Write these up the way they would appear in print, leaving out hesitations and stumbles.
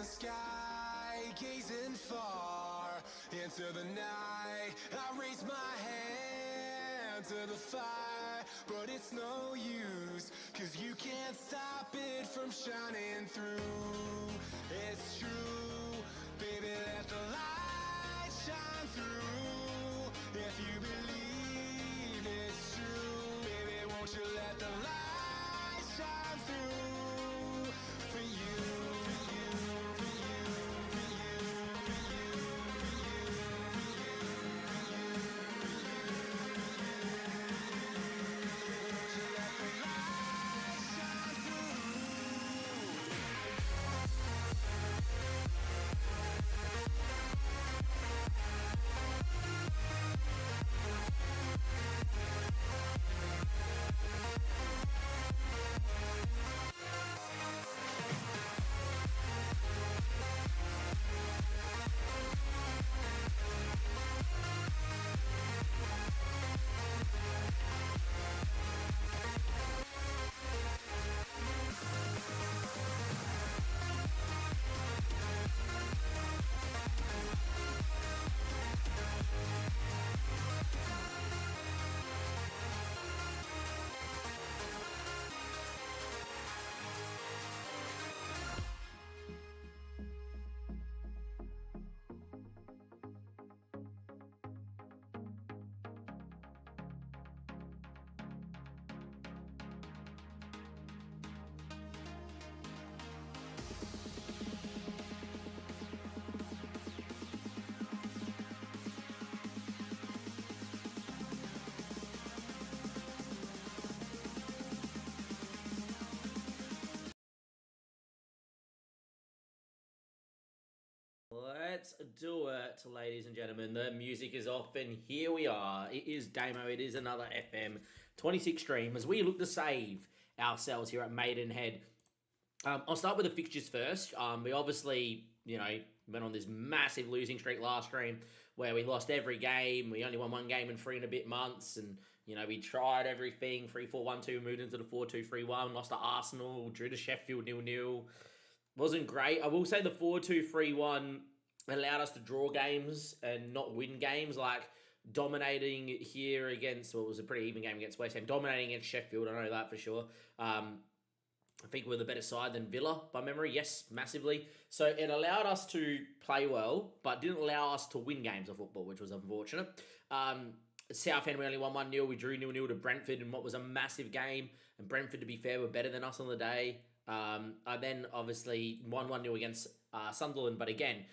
the sky, gazing far into the night. I raise my hand to the fire, but it's no use, 'cause you can't stop it from shining through. It's true, baby, let the light shine through. If you believe it's true, baby, won't you let the light shine through for you, for you, for you, for you, for you, for you, for you, for you, won't you let the light shine through? Let's do it, ladies and gentlemen. The music is off, and here we are. It is Damo. It is another FM26 stream as we look to save ourselves here at Maidenhead. I'll start with the fixtures first. We obviously, went on this massive losing streak last stream where we lost every game. We only won one game in 3 and a bit months, and we tried everything. 3-4-1-2, moved into the 4-2-3-1, lost to Arsenal, drew to Sheffield 0-0. Wasn't great. I will say the 4-2-3-1 allowed us to draw games and not win games, like dominating here against, well, it was a pretty even game against West Ham, dominating against Sheffield, I know that for sure. I think we're the better side than Villa by memory, yes, massively. So it allowed us to play well, but didn't allow us to win games of football, which was unfortunate. Southend, we only won 1-0. We drew 0-0 to Brentford in what was a massive game, and Brentford, to be fair, were better than us on the day. I then obviously won 1-0 against Sunderland, but again,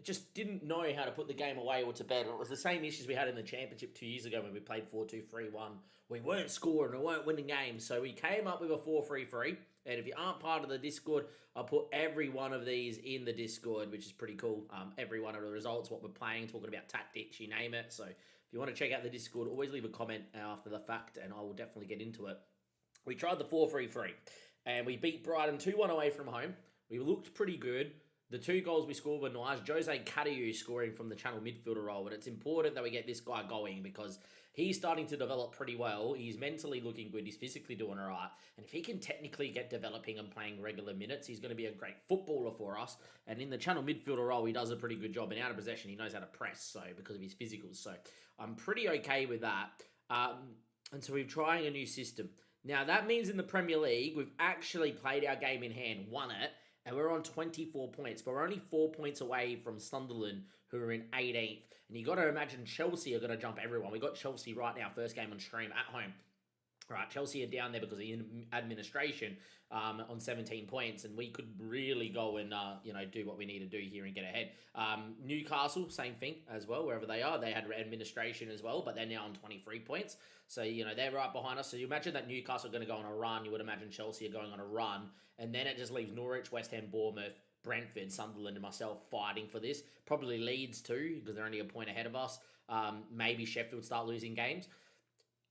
just didn't know how to put the game away or to bed. It was the same issues we had in the Championship 2 years ago when we played 4-2-3-1. We weren't scoring, we weren't winning games, so we came up with a 4-3-3. And if you aren't part of the Discord, I'll put every one of these in the Discord, which is pretty cool. Every one of the results, what we're playing, talking about tactics, you name it. So if you want to check out the Discord, always leave a comment after the fact, and I will definitely get into it. We tried the 4-3-3. And we beat Brighton 2-1 away from home. We looked pretty good. The 2 goals we scored were nice. Jose Cadieu scoring from the channel midfielder role. And it's important that we get this guy going because he's starting to develop pretty well. He's mentally looking good. He's physically doing all right. And if he can technically get developing and playing regular minutes, he's going to be a great footballer for us. And in the channel midfielder role, he does a pretty good job. And out of possession, he knows how to press, so because of his physicals. So I'm pretty okay with that. And so we're trying a new system. Now, that means in the Premier League, we've actually played our game in hand, won it, and we're on 24 points. But we're only 4 points away from Sunderland, who are in 18th. And you got to imagine Chelsea are going to jump everyone. We got Chelsea right now, first game on stream at home. Right, Chelsea are down there because of administration on 17 points, and we could really go and do what we need to do here and get ahead. Newcastle, same thing as well, wherever they are. They had administration as well, but they're now on 23 points. So, they're right behind us. So you imagine that Newcastle are going to go on a run. You would imagine Chelsea are going on a run, and then it just leaves Norwich, West Ham, Bournemouth, Brentford, Sunderland, and myself fighting for this. Probably Leeds too, because they're only a point ahead of us. Maybe Sheffield start losing games.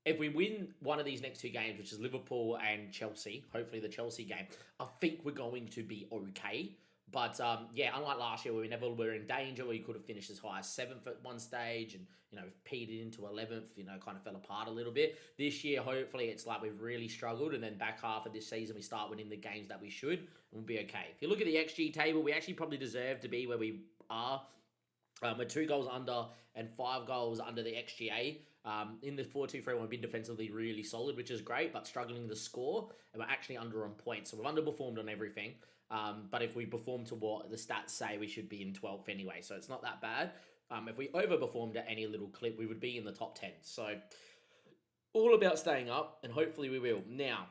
If we win one of these next 2 games, which is Liverpool and Chelsea, hopefully the Chelsea game, I think we're going to be okay. But yeah, unlike last year where we never were in danger, we could have finished as high as 7th at one stage and, petered into 11th, kind of fell apart a little bit. This year, hopefully, it's like we've really struggled, and then back half of this season, we start winning the games that we should, and we'll be okay. If you look at the XG table, we actually probably deserve to be where we are. We're 2 goals under and 5 goals under the XGA. In the 4-2-3-1, we've been defensively really solid, which is great, but struggling to score, and we're actually under on points. So we've underperformed on everything. But if we perform to what the stats say, we should be in 12th anyway. So it's not that bad. If we overperformed at any little clip, we would be in the top 10. So all about staying up, and hopefully we will. Now,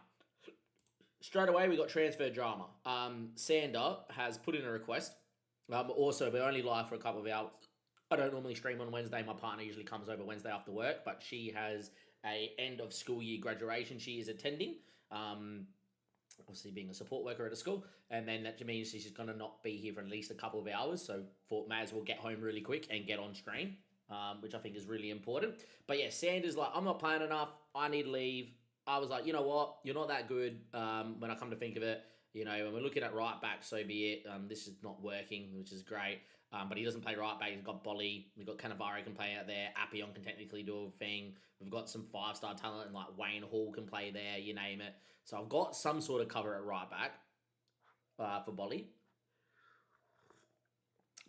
straight away, we got transfer drama. Sander has put in a request. Also, we only live for a couple of hours. I don't normally stream on Wednesday. My partner usually comes over Wednesday after work, but she has a end of school year graduation she is attending. Obviously being a support worker at a school, and then that means she's going to not be here for at least a couple of hours, so thought may as well get home really quick and get on stream, which I think is really important. But yeah, Sanders like, I'm not playing enough, I need to leave. I was like, you know what, you're not that good. When I come to think of it, when we're looking at right back, so be it. This is not working, which is great. But he doesn't play right back. He's got Bolly. We've got Cannavaro can play out there. Appion can technically do a thing. We've got some 5-star talent, and like Wayne Hall can play there, you name it. So I've got some sort of cover at right back for Bolly.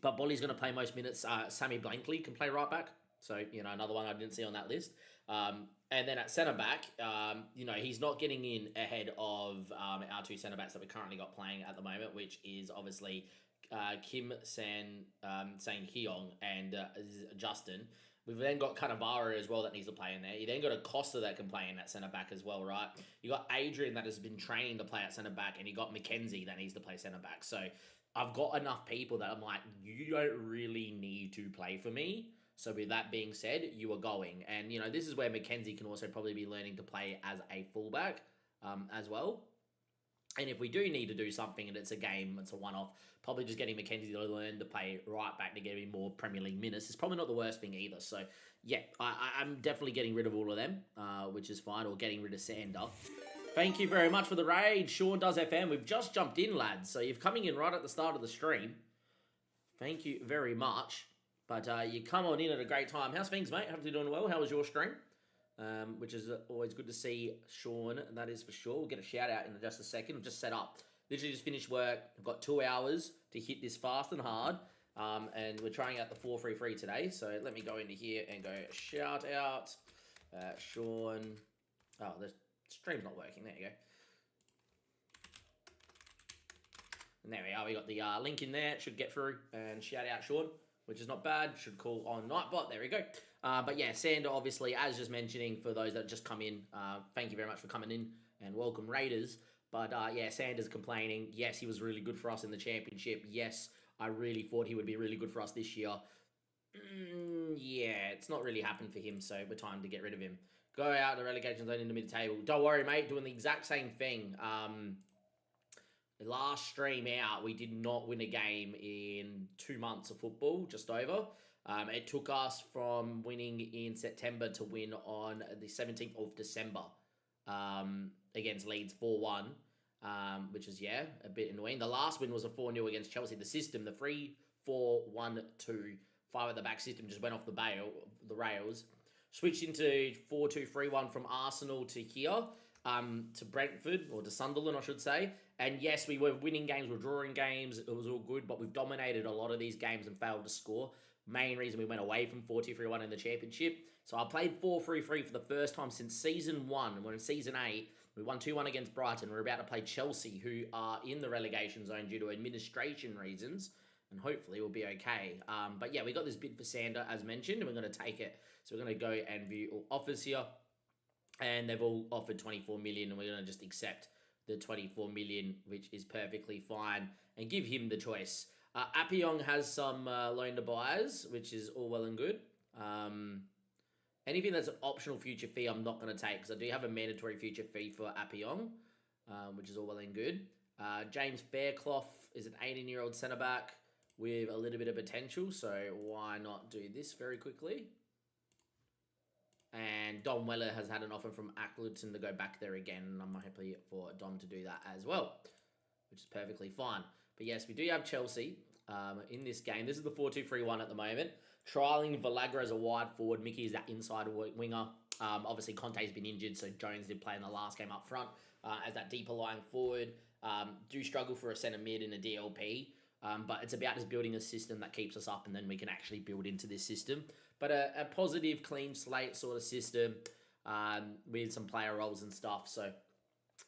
But Bolly's going to play most minutes. Sammy Blankley can play right back. So, another one I didn't see on that list. And then at centre back, he's not getting in ahead of our 2 centre backs that we currently got playing at the moment, which is obviously Kim Sang Hyong and Justin. We've then got Cannavaro as well that needs to play in there. You then got Acosta that can play in that centre back as well, right? You got Adrian that has been training to play at centre back, and you got Mackenzie that needs to play centre back. So I've got enough people that I'm like, you don't really need to play for me. So with that being said, you are going. And, this is where Mackenzie can also probably be learning to play as a fullback as well. And if we do need to do something and it's a game, it's a one-off, probably just getting Mackenzie to learn to play right back to get him more Premier League minutes is probably not the worst thing either. So, yeah, I'm definitely getting rid of all of them, which is fine, or getting rid of Sander. Thank you very much for the raid. Sean Does FM. We've just jumped in, lads. So you're coming in right at the start of the stream. Thank you very much. But you come on in at a great time. How's things, mate? Hope you're doing well. How was your stream? Which is always good to see, Sean. That is for sure. We'll get a shout out in just a second. We've just set up. Literally just finished work. I've got 2 hours to hit this fast and hard. And we're trying out the 4-3-3 today. So let me go into here and go shout out. Sean. Oh, the stream's not working. There you go. And there we are. We got the link in there. It should get through. And shout out Sean, which is not bad. Should call on Nightbot. There we go. But yeah, Sander, obviously, as just mentioning, for those that just come in, thank you very much for coming in and welcome Raiders. But yeah, Sander's complaining. Yes, he was really good for us in the championship. Yes, I really thought he would be really good for us this year. Yeah, it's not really happened for him, so we're time to get rid of him. Go out the relegation zone in the mid-table. Don't worry, mate, doing the exact same thing. The last stream out, we did not win a game in 2 months of football, just over. It took us from winning in September to win on the 17th of December against Leeds 4-1, which is, yeah, a bit annoying. The last win was a 4-0 against Chelsea. The system, the 3-4-1-2, 5 at the back system just went off the rails. Switched into 4-2-3-1 from Arsenal to here, to Brentford, or to Sunderland, I should say. And yes, we were winning games, we were drawing games, it was all good, but we've dominated a lot of these games and failed to score. Main reason we went away from 4-2-3-1 in the championship. So I played 4-3-3 for the first time since season 1. And we're in season 8. We won 2-1 against Brighton. We're about to play Chelsea, who are in the relegation zone due to administration reasons. And hopefully we'll be okay. But yeah, we got this bid for Sander, as mentioned, and we're going to take it. So we're going to go and view all offers here. And they've all offered 24 million, and we're going to just accept the 24 million, which is perfectly fine, and give him the choice. Appion has some loan to buyers, which is all well and good. Anything that's an optional future fee, I'm not going to take, because I do have a mandatory future fee for Appion, which is all well and good. James Fairclough is an 18-year-old centre-back with a little bit of potential, so why not do this very quickly? And Dom Weller has had an offer from Accleton to go back there again, and I'm happy for Dom to do that as well, which is perfectly fine. But yes, we do have Chelsea in this game. This is the 4-2-3-1 at the moment. Trialing Valagra as a wide forward. Mickey is that inside winger. Obviously, Conte's been injured, so Jones did play in the last game up front as that deeper lying forward. Do struggle for a centre mid in a DLP, but it's about just building a system that keeps us up, and then we can actually build into this system. But a positive, clean slate sort of system with some player roles and stuff. So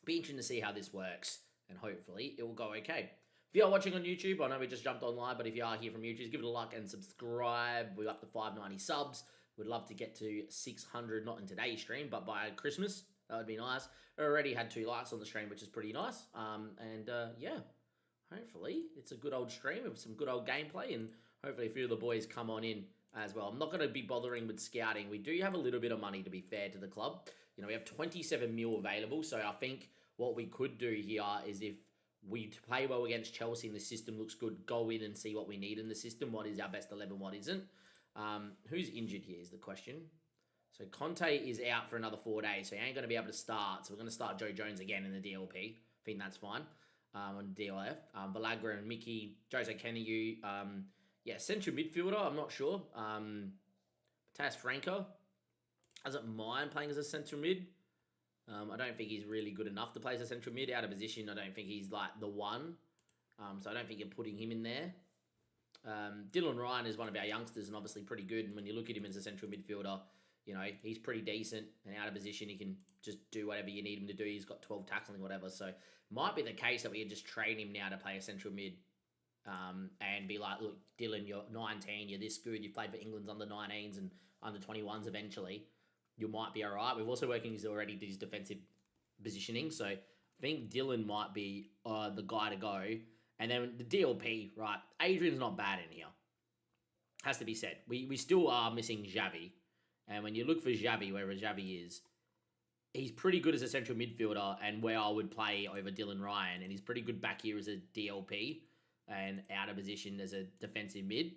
be interesting to see how this works, and hopefully it will go okay. If you are watching on YouTube, I know we just jumped on live, but if you are here from YouTube, give it a like and subscribe. We're up to 590 subs. We'd love to get to 600, not in today's stream, but by Christmas. That would be nice. I already had 2 likes on the stream, which is pretty nice. Yeah, hopefully it's a good old stream with some good old gameplay, and hopefully a few of the boys come on in as well. I'm not going to be bothering with scouting. We do have a little bit of money, to be fair to the club. You know, we have 27 mil available, so I think what we could do here is if we play well against Chelsea and the system looks good, go in and see what we need in the system, what is our best 11, what isn't. Who's injured here is the question. So Conte is out for another 4 days, so he ain't going to be able to start. So we're going to start Joe Jones again in the DLP. I think that's fine on DLF. Valagra and Mickey, Jose Kenyu. Central midfielder, I'm not sure. Matthias Franco doesn't mind playing as a central mid. I don't think he's really good enough to play as a central mid. Out of position, I don't think he's like the one. So I don't think you're putting him in there. Dylan Ryan is one of our youngsters and obviously pretty good. And when you look at him as a central midfielder, you know, he's pretty decent and out of position. He can just do whatever you need him to do. He's got 12 tackling, whatever. So might be the case that we could just train him now to play a central mid and be like, look, Dylan, you're 19, you're this good. You've played for England's under 19s and under 21s eventually. You might be all right. We've also working already his defensive positioning. So I think Dylan might be the guy to go. And then the DLP, right? Adrian's not bad in here. Has to be said. We still are missing Xavi. And when you look for Xavi, wherever Xavi is, he's pretty good as a central midfielder and where I would play over Dylan Ryan. And he's pretty good back here as a DLP and out of position as a defensive mid.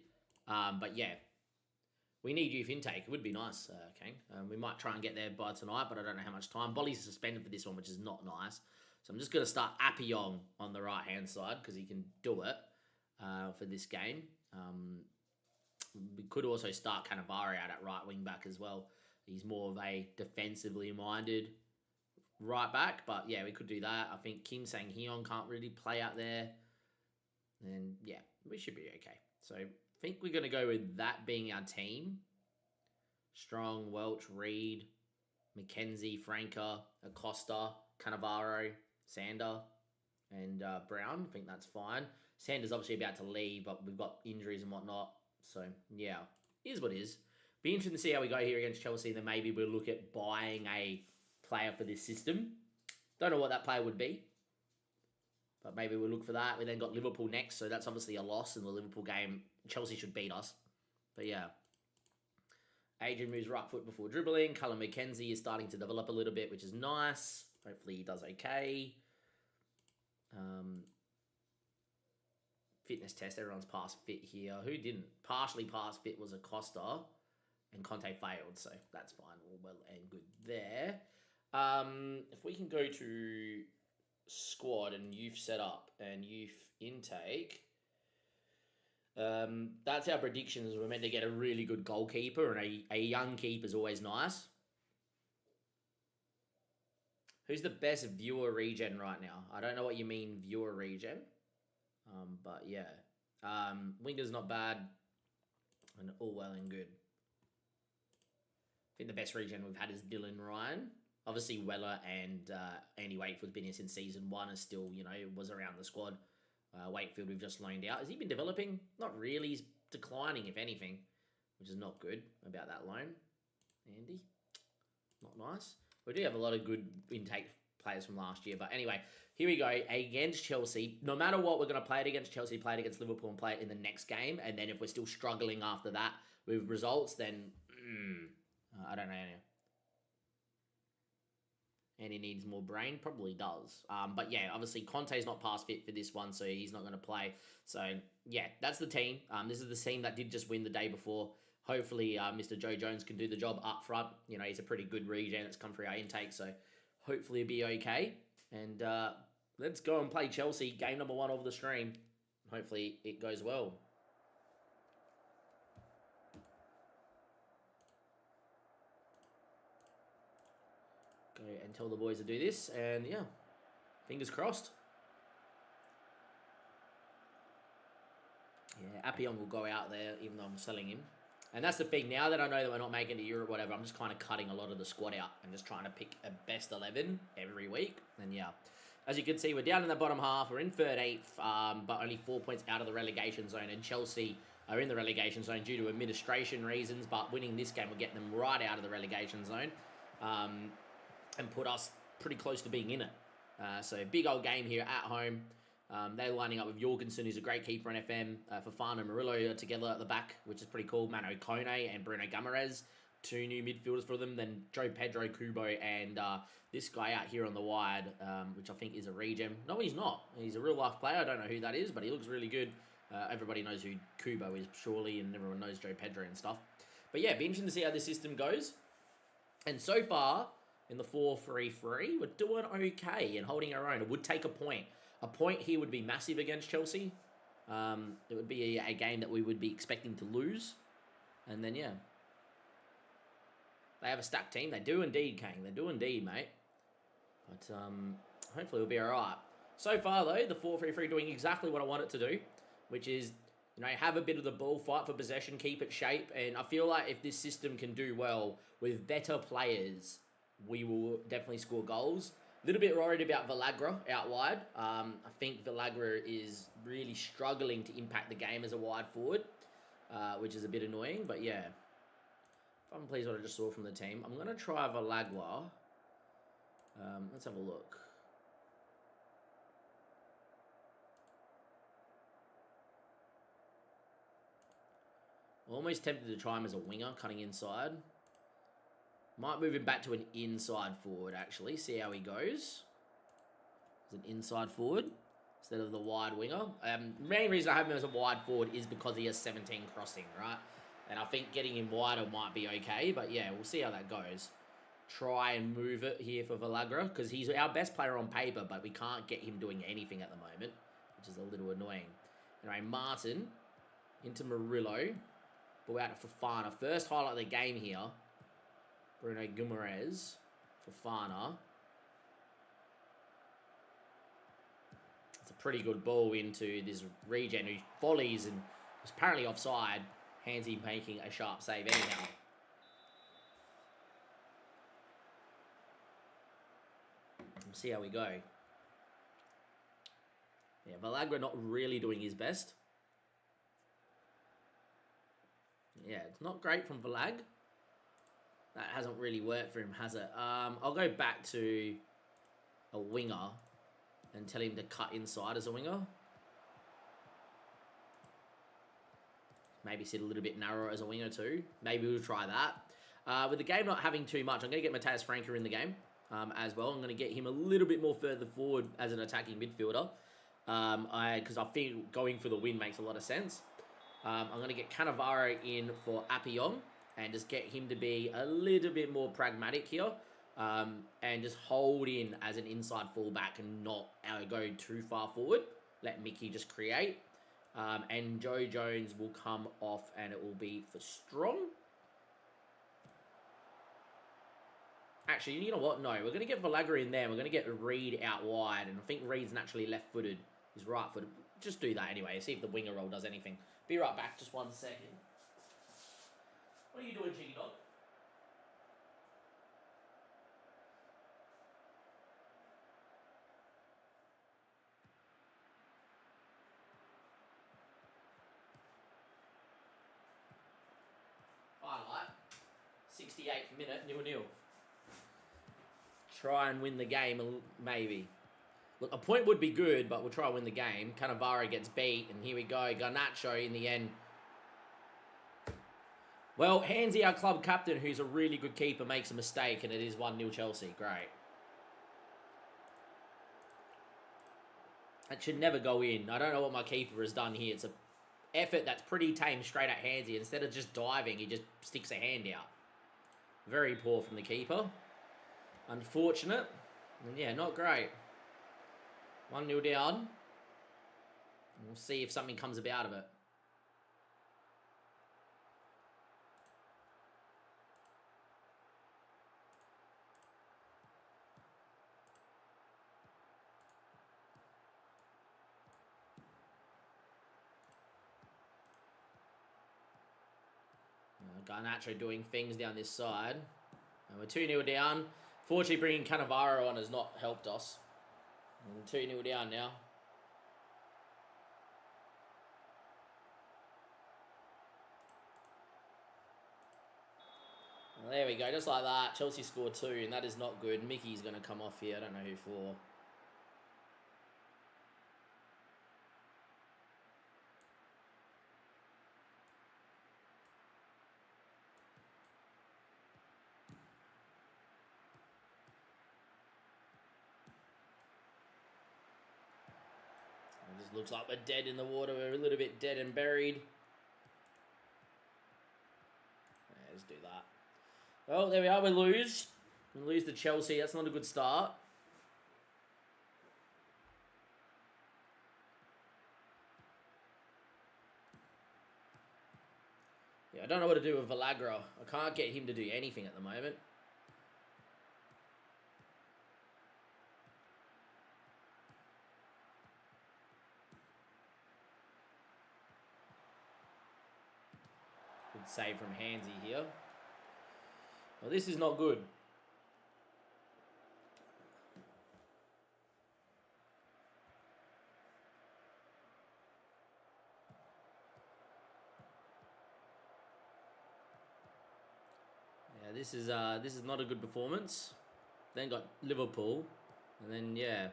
But yeah, we need youth intake. It would be nice, Kang. We might try and get there by tonight, but I don't know how much time. Bolly's suspended for this one, which is not nice. So I'm just going to start Appiong on the right-hand side because he can do it for this game. We could also start Cannavaro out at right wing back as well. He's more of a defensively minded right back, but yeah, we could do that. I think Kim Sang-hyun can't really play out there. And yeah, we should be okay. So I think we're going to go with that being our team. Strong, Welch, Reed, McKenzie, Franca, Acosta, Cannavaro, Sander, and Brown. I think that's fine. Sander's obviously about to leave, but we've got injuries and whatnot. So, yeah, is what it is. Be interesting to see how we go here against Chelsea, and then maybe we'll look at buying a player for this system. Don't know what that player would be, but maybe we'll look for that. We then got Liverpool next, so that's obviously a loss in the Liverpool game. Chelsea should beat us. But, yeah. Adrian moves right foot before dribbling. Cullen McKenzie is starting to develop a little bit, which is nice. Hopefully he does okay. Fitness test, everyone's passed fit here. Who didn't? Partially passed fit was Acosta, and Conte failed, so that's fine. All well and good there. If we can go to squad and youth setup and youth intake, that's our predictions. We're meant to get a really good goalkeeper, and a young keeper is always nice. Who's the best viewer regen right now? I don't know what you mean viewer regen. But yeah, Winger's not bad, and all well and good. I think the best regen we've had is Dylan Ryan. Obviously, Weller and Andy Wakefield's been here since season 1 and still, you know, was around the squad. Wakefield we've just loaned out. Has he been developing? Not really. He's declining, if anything, which is not good about that loan. Andy, not nice. We do have a lot of good intake players from last year. But anyway, here we go. Against Chelsea. No matter what, we're going to play it against Chelsea, play it against Liverpool, and play it in the next game. And then if we're still struggling after that with results, then I don't know. And he needs more brain. Probably does. But yeah, obviously Conte's not past fit for this one, so he's not going to play. So yeah, that's the team. This is the team that did just win the day before. Hopefully Mr. Joe Jones can do the job up front. You know, he's a pretty good regen that's come through our intake, so hopefully it'll be okay. And let's go and play Chelsea. Game number 1 of the stream. Hopefully it goes well. Go and tell the boys to do this, and yeah, fingers crossed. Yeah, Appion will go out there, even though I'm selling him. And that's the thing, now that I know that we're not making it to Europe, whatever, I'm just kind of cutting a lot of the squad out and just trying to pick a best 11 every week. And yeah, as you can see, we're down in the bottom half. We're in 13th, but only 4 points out of the relegation zone. And Chelsea are in the relegation zone due to administration reasons, but winning this game will get them right out of the relegation zone and put us pretty close to being in it. So big old game here at home. They're lining up with Jorgensen, who's a great keeper in FM. Fofana and Murillo are together at the back, which is pretty cool. Mano Kone and Bruno Guimaraes, 2 new midfielders for them. Then Joe Pedro, Kubo, and this guy out here on the wide, which I think is a regen. No, he's not. He's a real-life player. I don't know who that is, but he looks really good. Everybody knows who Kubo is, surely, and everyone knows Joe Pedro and stuff. But yeah, be interesting to see how this system goes. And so far, in the 4-3-3, we're doing okay and holding our own. It would take a point. A point here would be massive against Chelsea. It would be a game that we would be expecting to lose. And then, yeah. They have a stacked team. They do indeed, Kane. They do indeed, mate. But hopefully we'll be all right. So far, though, the 4-3-3 doing exactly what I want it to do, which is, you know, have a bit of the ball, fight for possession, keep it shape. And I feel like if this system can do well with better players, we will definitely score goals. A little bit worried about Villagra out wide. I think Villagra is really struggling to impact the game as a wide forward, which is a bit annoying. But yeah, if I'm pleased what I just saw from the team. I'm going to try Villagra. Let's have a look. Almost tempted to try him as a winger, cutting inside. Might move him back to an inside forward, actually. See how he goes. As an inside forward instead of the wide winger. Main reason I have him as a wide forward is because he has 17 crossing, right? And I think getting him wider might be okay. But yeah, we'll see how that goes. Try and move it here for Villagra, because he's our best player on paper, but we can't get him doing anything at the moment, which is a little annoying. Anyway, Martin into Murillo. Ball out to Fofana. First highlight of the game here. Bruno Guimaraes, Fofana. It's a pretty good ball into this regen who volleys and was apparently offside. Handsy making a sharp save anyhow. We'll see how we go. Yeah, Villagra not really doing his best. Yeah, it's not great from Villag. That hasn't really worked for him, has it? I'll go back to a winger and tell him to cut inside as a winger. Maybe sit a little bit narrower as a winger too. Maybe we'll try that. With the game not having too much, I'm going to get Matthias Franca in the game as well. I'm going to get him a little bit more further forward as an attacking midfielder. Because I think going for the win makes a lot of sense. I'm going to get Cannavaro in for Appion and just get him to be a little bit more pragmatic here and just hold in as an inside fullback and not go too far forward. Let Mickey just create. And Joe Jones will come off and it will be for Strong. Actually, you know what? No, we're going to get Villagra in there. We're going to get Reed out wide. And I think Reed's naturally left-footed. He's right-footed. Just do that anyway. See if the winger role does anything. Be right back. Just 1 second. What are you doing, Cheeky Dog? Highlight. 68th minute, 0-0. Try and win the game, maybe. Look, a point would be good, but we'll try and win the game. Cannavaro gets beat, and here we go. Garnacho in the end. Well, Handsy, our club captain, who's a really good keeper, makes a mistake, and it is 1-0 Chelsea. Great. That should never go in. I don't know what my keeper has done here. It's an effort that's pretty tame straight at Handsy. Instead of just diving, he just sticks a hand out. Very poor from the keeper. Unfortunate. And yeah, not great. 1-0 down. We'll see if something comes about of it. Garnacho doing things down this side. And we're 2-0 down. Fortunately, bringing Cannavaro on has not helped us. And 2-0 down now. Well, there we go, just like that. Chelsea scored 2, and that is not good. Mickey's going to come off here. I don't know who for. It just looks like we're dead in the water. We're a little bit dead and buried. Yeah, let's do that. Well, there we are. We lose. We lose to Chelsea. That's not a good start. Yeah, I don't know what to do with Villagra. I can't get him to do anything at the moment. Good save from Hansy here. Well, this is not good. Yeah, this is not a good performance. Then got Liverpool, and then yeah,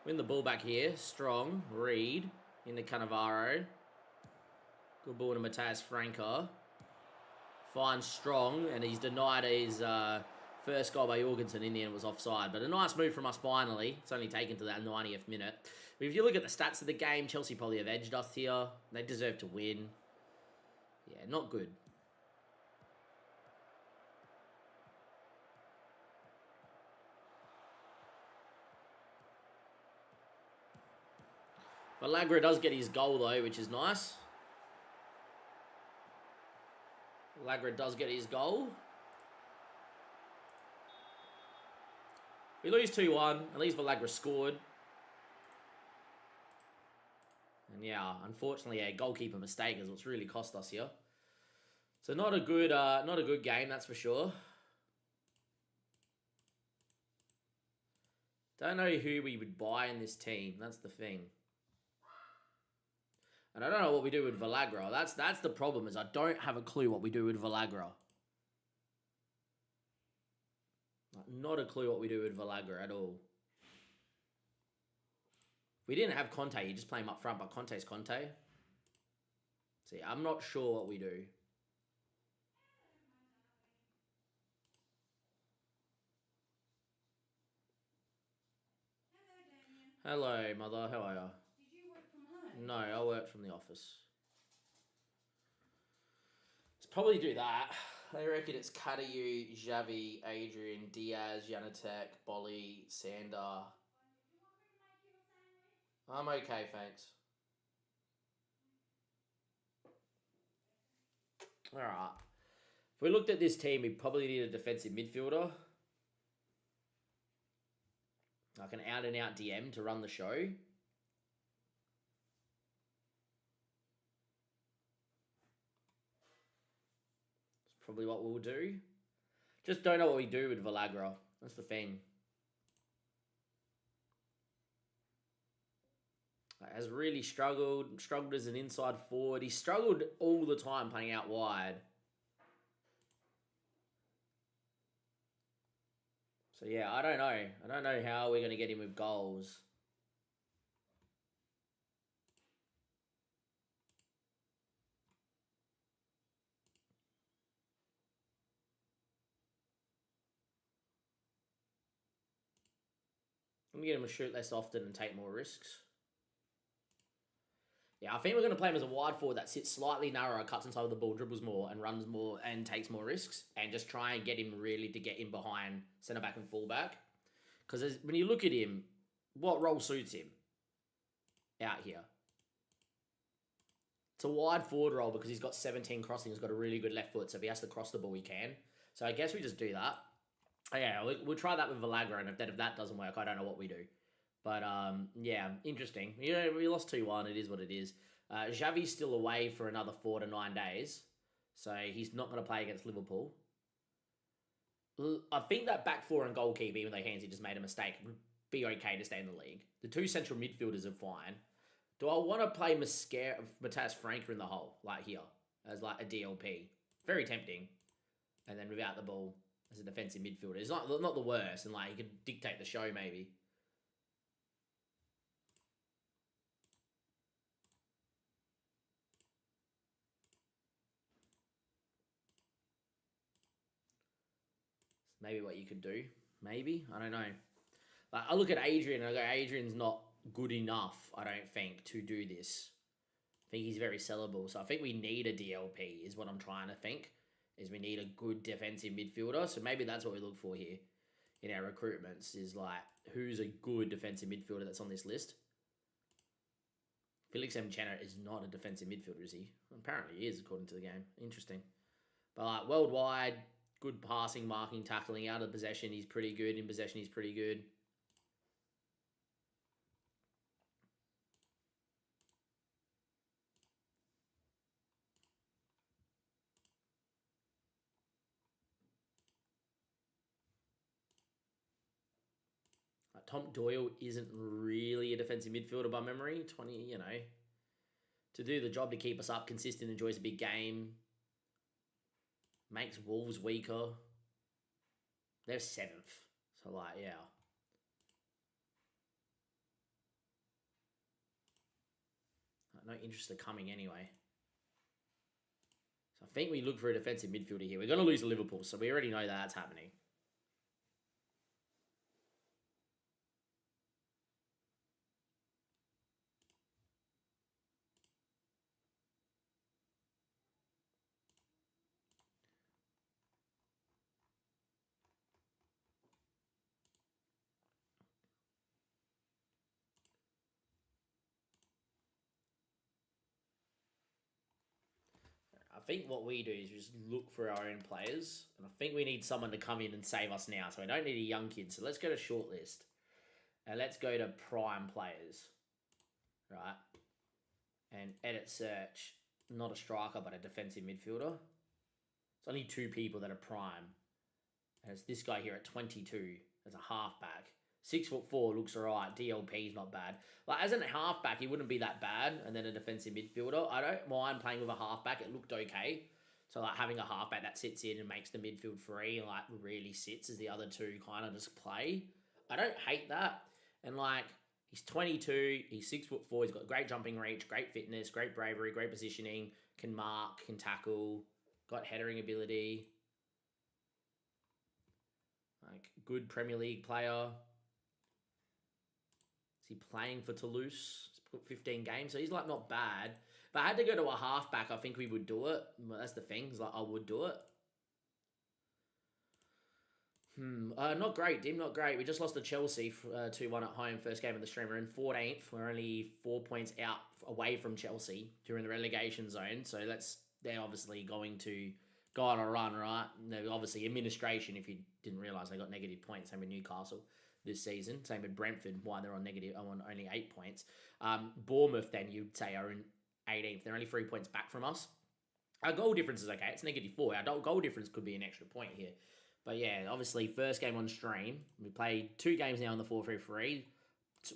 win the ball back here. Strong Reed into Cannavaro. Good ball to Matthias Franca. Finds Strong, and he's denied his first goal by Jorgensen in the end. It was offside, but a nice move from us finally. It's only taken to that 90th minute. But if you look at the stats of the game, Chelsea probably have edged us here. They deserve to win. Yeah, not good. Villagra does get his goal though, which is nice. Villagra does get his goal. We lose 2-1. At least Villagra scored. And yeah, unfortunately, a goalkeeper mistake is what's really cost us here. So not a good game, that's for sure. Don't know who we would buy in this team. That's the thing. And I don't know what we do with Villagra. That's the problem, is I don't have a clue what we do with Villagra. Not a clue what we do with Villagra at all. If we didn't have Conte, you just play him up front, but Conte's Conte. See, I'm not sure what we do. Hello, Mother. How are you? Did you work from home? No, I work from the office. Let's probably do that. I reckon it's Katayu, Xavi, Adrian, Diaz, Janatek, Bolly, Sander. I'm okay, thanks. Alright. If we looked at this team, we probably need a defensive midfielder. Like an out-and-out DM to run the show. It's probably what we'll do. Just don't know what we do with Villagra. That's the thing. Has really struggled as an inside forward. He struggled all the time playing out wide. So yeah, I don't know. I don't know how we're going to get him with goals. Let me get him to shoot less often and take more risks. Yeah, I think we're going to play him as a wide forward that sits slightly narrower, cuts inside of the ball, dribbles more, and runs more, and takes more risks, and just try and get him really to get in behind centre-back and full-back. Because when you look at him, what role suits him out here? It's a wide forward role because he's got 17 crossing. He's got a really good left foot, so if he has to cross the ball, he can. So I guess we just do that. Yeah, we'll try that with Valagra, and if that doesn't work, I don't know what we do. But yeah, interesting. We lost 2-1. It is what it is. Xavi's still away for another 4 to 9 days, so he's not going to play against Liverpool. I think that back four and goalkeeper, even though Hansy just made a mistake, would be okay to stay in the league. The two central midfielders are fine. Do I want to play Matthias Franca in the hole, like here, as like a DLP? Very tempting. And then without the ball as a defensive midfielder. It's not the worst, and like he could dictate the show maybe. Maybe what you could do. Maybe. I don't know. Like, I look at Adrian and I go, Adrian's not good enough, I don't think, to do this. I think he's very sellable. So I think we need a DLP is what I'm trying to think. Is we need a good defensive midfielder. So maybe that's what we look for here in our recruitments is like, who's a good defensive midfielder that's on this list? Felix Mchena is not a defensive midfielder, is he? Apparently he is, according to the game. Interesting. But like, worldwide, good passing, marking, tackling. Out of possession, he's pretty good. In possession, he's pretty good. Tom Doyle isn't really a defensive midfielder by memory. 20, to do the job to keep us up, consistent, enjoys a big game. Makes Wolves weaker. They're 7th. So, like, yeah. No interest in coming anyway. So, I think we look for a defensive midfielder here. We're going to lose to Liverpool, so we already know that's happening. I think what we do is we just look for our own players, and I think we need someone to come in and save us now. So we don't need a young kid. So let's go to shortlist, and let's go to prime players, right? And edit search, not a striker, but a defensive midfielder. It's only 2 people that are prime. And it's this guy here at 22 as a halfback. 6'4" looks alright. DLP is not bad. Like as a halfback, he wouldn't be that bad. And then a defensive midfielder, I don't mind playing with a halfback. It looked okay. So like having a halfback that sits in and makes the midfield free and like really sits as the other two kind of just play. I don't hate that. And like he's 22. He's 6'4". He's got great jumping reach, great fitness, great bravery, great positioning. Can mark, can tackle. Got headering ability. Like good Premier League player. Is he playing for Toulouse? He's put 15 games, so he's like not bad. If I had to go to a halfback, I think we would do it. Well, that's the thing. It's like I would do it. Not great, Dim. Not great. We just lost to Chelsea 2-1 at home. First game of the stream. We're in 14th. We're only 4 points out away from Chelsea during the relegation zone. So they're obviously going to go on a run, right? They're obviously administration. If you didn't realise, they got negative points. Same with Newcastle this season. Same with Brentford. Why they're on only 8 points. Bournemouth, then you'd say are in 18th. They're only 3 points back from us. Our goal difference is okay. It's -4. Our goal difference could be an extra point here. But yeah, obviously, first game on stream. We played 2 games now in the 4-3-3.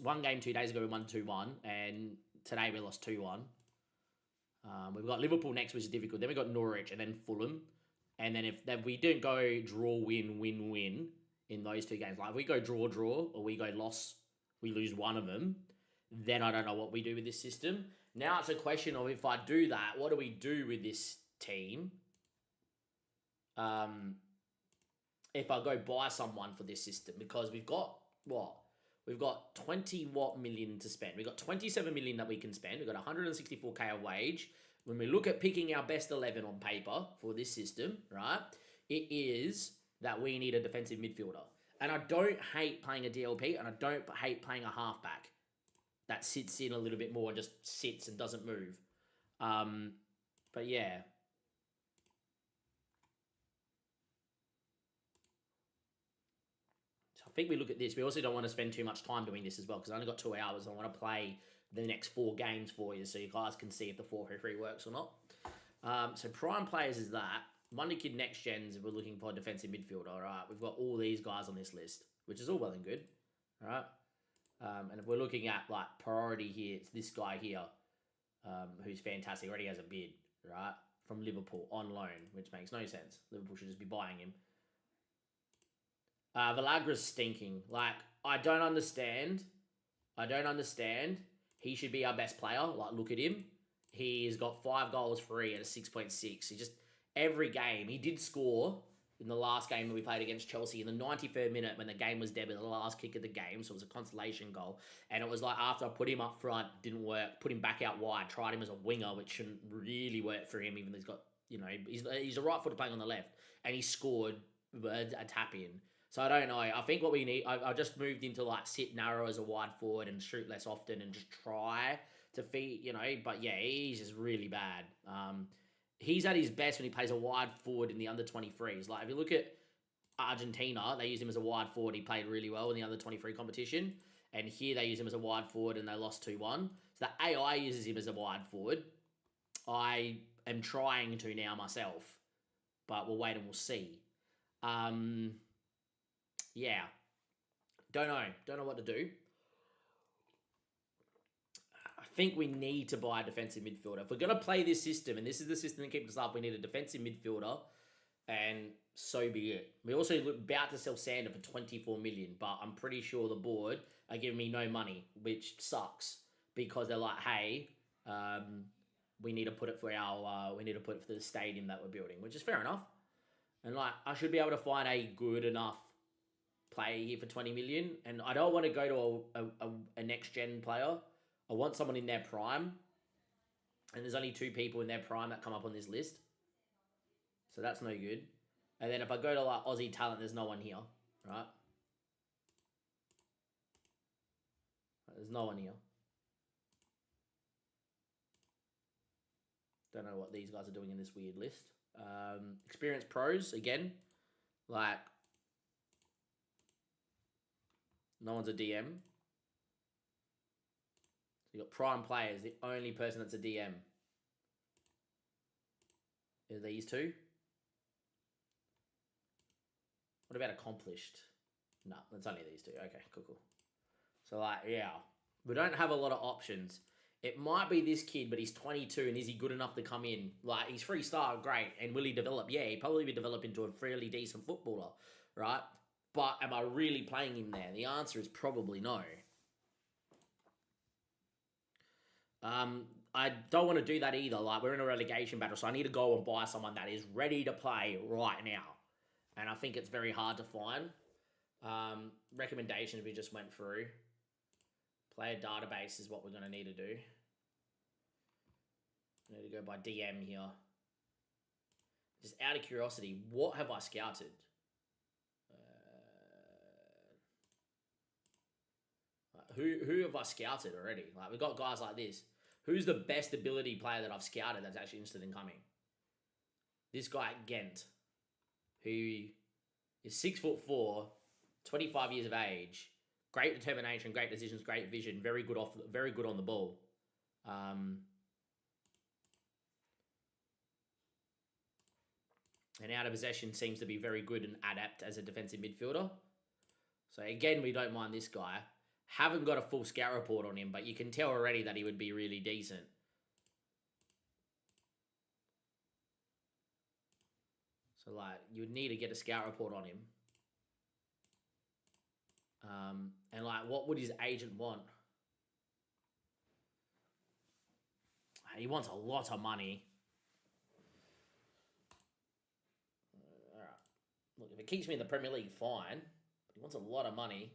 1 game 2 days ago, we won 2-1. And today we lost 2-1. We've got Liverpool next, which is difficult. Then we got Norwich and then Fulham. And then if we don't go draw, win, win, win in those 2 games, like if we go draw, or we go loss, we lose one of them, then I don't know what we do with this system. Now it's a question of if I do that, what do we do with this team? If I go buy someone for this system, because we've got what? We've got 20 million to spend. We've got 27 million that we can spend. We've got 164k of wage. When we look at picking our best 11 on paper for this system, right, it is that we need a defensive midfielder. And I don't hate playing a DLP, and I don't hate playing a halfback that sits in a little bit more and just sits and doesn't move. But yeah. So I think we look at this. We also don't want to spend too much time doing this as well because I only got 2 hours. I want to play the next 4 games for you so you guys can see if the 4-3 works or not. So prime players is that. Monday Kid Next Gens, we're looking for a defensive midfielder. All right, we've got all these guys on this list, which is all well and good. All right. And if we're looking at like priority here, it's this guy here, who's fantastic. Already has a bid, right, from Liverpool on loan, which makes no sense. Liverpool should just be buying him. Villagra's stinking. Like, I don't understand. He should be our best player. Like, look at him. He's got 5 goals free at a 6.6. He just, every game, he did score in the last game that we played against Chelsea in the 93rd minute when the game was dead, the last kick of the game. So it was a consolation goal. And it was like after I put him up front, didn't work. Put him back out wide, tried him as a winger, which shouldn't really work for him, even though he's got, you know, he's a right footer playing on the left. And he scored a tap in. So I don't know. I think what we need, I just moved into like sit narrow as a wide forward and shoot less often and just try to feed, you know. But yeah, he's just really bad. He's at his best when he plays a wide forward in the under 23s. Like if you look at Argentina, they use him as a wide forward. He played really well in the under 23 competition. And here they use him as a wide forward and they lost 2-1. So the AI uses him as a wide forward. I am trying to now myself, but we'll wait and we'll see. Yeah. Don't know what to do. I think we need to buy a defensive midfielder. If we're going to play this system, and this is the system that keeps us up, we need a defensive midfielder, and so be it. We also about to sell Sander for 24 million, but I'm pretty sure the board are giving me no money, which sucks because they're like, hey, we need to put it for the stadium that we're building, which is fair enough. And like, I should be able to find a good enough player here for 20 million, and I don't want to go to a next gen player. I want someone in their prime, and there's only 2 people in their prime that come up on this list, so that's no good. And then if I go to like Aussie talent, there's no one here, right? There's no one here. Don't know what these guys are doing in this weird list. Experienced pros again, like no one's a DM. So you got prime players. The only person that's a DM is these 2. What about accomplished? No, that's only these 2. Okay, cool. So like, yeah, we don't have a lot of options. It might be this kid, but he's 22, and is he good enough to come in? Like, he's 3-star, great, and will he develop? Yeah, he'd probably be developed into a fairly decent footballer, right? But am I really playing him there? The answer is probably no. I don't want to do that either. Like, we're in a relegation battle, so I need to go and buy someone that is ready to play right now. And I think it's very hard to find. Recommendations we just went through. Player database is what we're going to need to do. I need to go by DM here. Just out of curiosity, what have I scouted? Who have I scouted already? Like, we've got guys like this. Who's the best ability player that I've scouted that's actually interested in coming? This guy at Ghent, who is 6'4", 25 years of age, great determination, great decisions, great vision, very good on the ball. And out of possession seems to be very good and adept as a defensive midfielder. So again, we don't mind this guy. Haven't got a full scout report on him, but you can tell already that he would be really decent. So like, you would need to get a scout report on him. And like, what would his agent want? He wants a lot of money. All right. Look, if it keeps me in the Premier League, fine. But he wants a lot of money.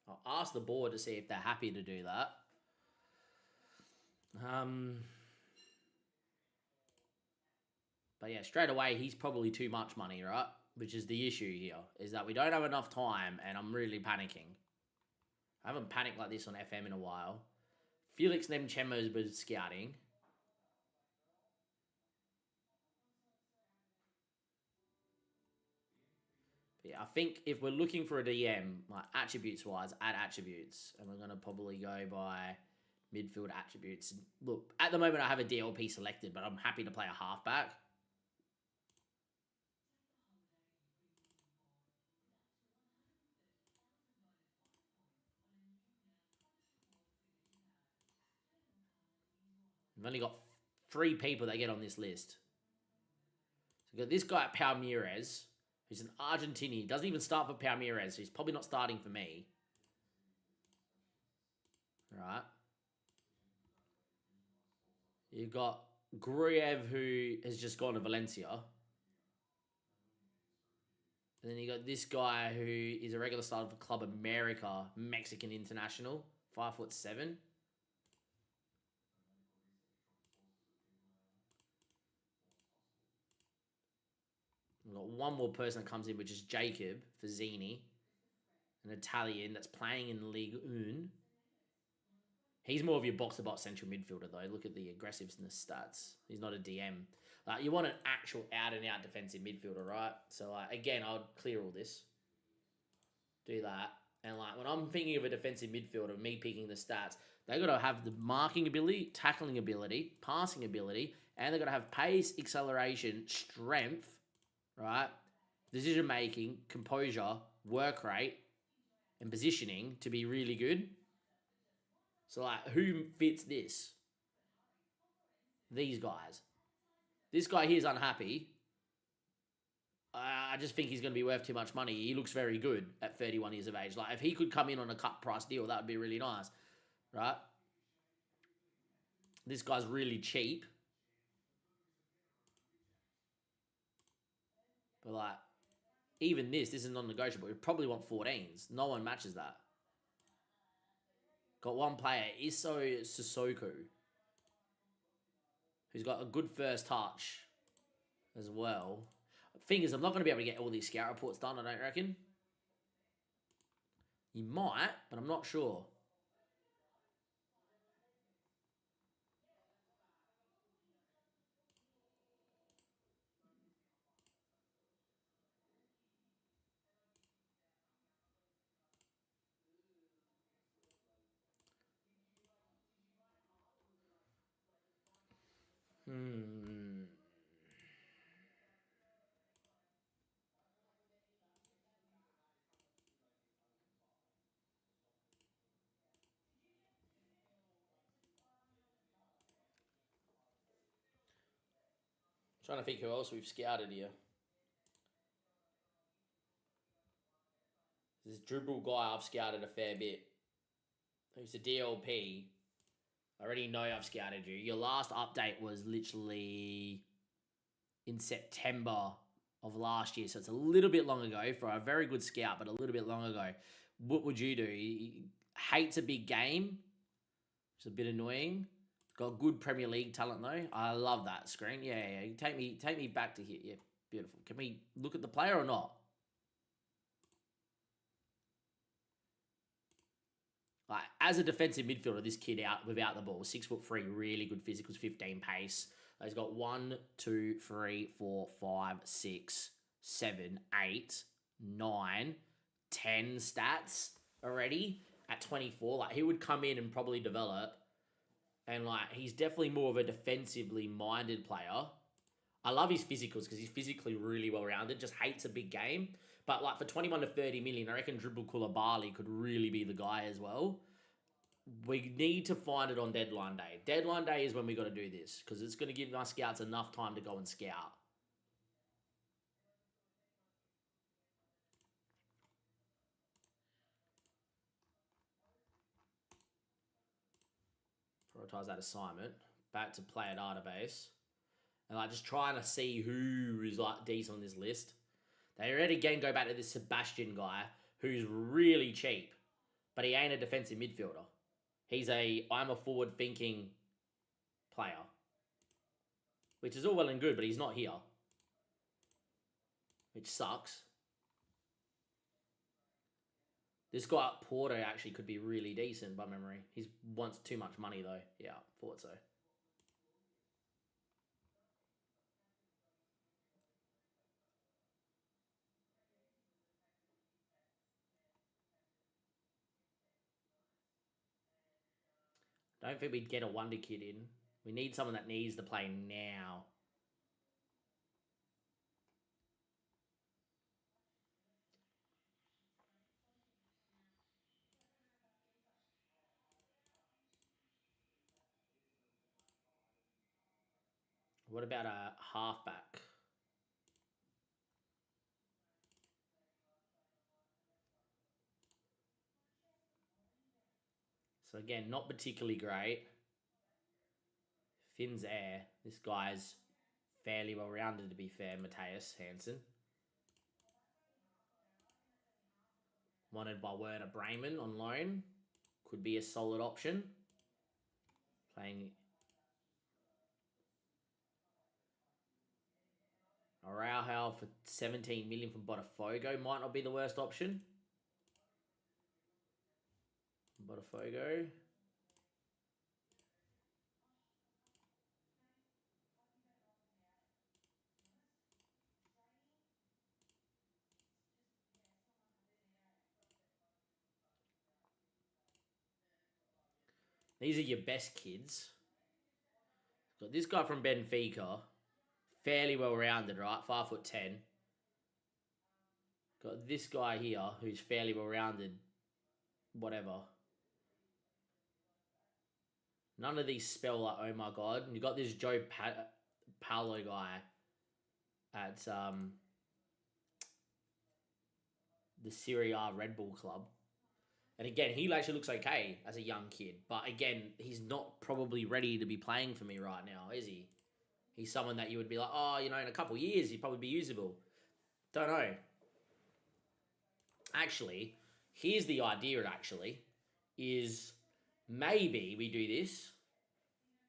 Oh, I'll ask the board to see if they're happy to do that. But yeah, straight away, he's probably too much money, right? Which is the issue here, is that we don't have enough time, and I'm really panicking. I haven't panicked like this on FM in a while. Felix Nemchemo's been scouting. But yeah, I think if we're looking for a DM, like attributes-wise, add attributes. And we're going to probably go by midfield attributes. Look, at the moment I have a DLP selected, but I'm happy to play a halfback. I've only got 3 people that get on this list. So we've got this guy at Palmeiras, who's an Argentinian. He doesn't even start for Palmeiras, so he's probably not starting for me. Right. You've got Gruev, who has just gone to Valencia. And then you got this guy who is a regular starter for Club America, Mexican international, 5'7". We've got one more person that comes in, which is Jacob Fazzini, an Italian that's playing in Ligue 1. He's more of your box-to-box central midfielder, though. Look at the aggressiveness stats. He's not a DM. You want an actual out-and-out defensive midfielder, right? So, again, I would clear all this. Do that. And, when I'm thinking of a defensive midfielder, me picking the stats, they got to have the marking ability, tackling ability, passing ability, and they got to have pace, acceleration, strength, right? Decision-making, composure, work rate, and positioning to be really good. So, who fits this? These guys. This guy here is unhappy. I just think he's going to be worth too much money. He looks very good at 31 years of age. If he could come in on a cut price deal, that would be really nice, right? This guy's really cheap. But, even this is non-negotiable. We probably want 14s. No one matches that. Got one player, Iso Sissoko, who's got a good first touch as well. Thing is, I'm not going to be able to get all these scout reports done, I don't reckon. You might, but I'm not sure. Trying to think who else we've scouted here. This dribble guy I've scouted a fair bit. Who's a DLP. I already know I've scouted you. Your last update was literally in September of last year. So it's a little bit long ago for a very good scout, but a little bit long ago. What would you do? He hates a big game. It's a bit annoying. Got good Premier League talent though. I love that screen. Yeah. Take me back to here. Yeah, beautiful. Can we look at the player or not? As a defensive midfielder, this kid out without the ball, 6'3", really good physicals, 15 pace. He's got 1, 2, 3, 4, 5, 6, 7, 8, 9, 10 stats already at 24. He would come in and probably develop. And, he's definitely more of a defensively minded player. I love his physicals because he's physically really well-rounded. Just hates a big game. But, for 21 to 30 million, I reckon Dribble Koulibaly could really be the guy as well. We need to find it on deadline day. Deadline day is when we got to do this because it's going to give my scouts enough time to go and scout. Prioritize that assignment. Back to player database. And just trying to see who is decent on this list. They already again go back to this Sebastian guy who's really cheap. but he ain't a defensive midfielder. I'm a forward-thinking player, which is all well and good, but he's not here, which sucks. This guy at Porto actually could be really decent by memory. He wants too much money though. Yeah, thought so. Don't think we'd get a wonder kid in. We need someone that needs to play now. What about a halfback? So again, not particularly great. Finn's air. This guy's fairly well-rounded, to be fair, Matthias Hansen. Wanted by Werner Bremen on loan. Could be a solid option. Playing Araujo for 17 million from Botafogo might not be the worst option. Botafogo. These are your best kids. Got this guy from Benfica. Fairly well-rounded, right? 5'10". Got this guy here who's fairly well-rounded. Whatever. None of these spell like, oh my god. You got this Joe Paulo guy at the Serie A Red Bull club. And again, he actually looks okay as a young kid. But again, he's not probably ready to be playing for me right now, is he? He's someone that you would be like, oh, you know, in a couple of years, he'd probably be usable. Don't know. Actually, here's the idea, is maybe we do this,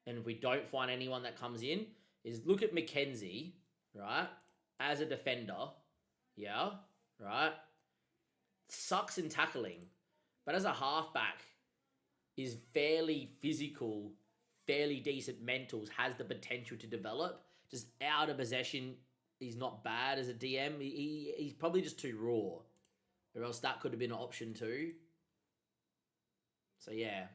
and if we don't find anyone that comes in, is look at Mackenzie, right, as a defender, yeah, right, sucks in tackling, but as a halfback is fairly physical, fairly decent mentals, has the potential to develop. Just out of possession, he's not bad as a DM. He's probably just too raw. Or else that could have been an option too. So yeah.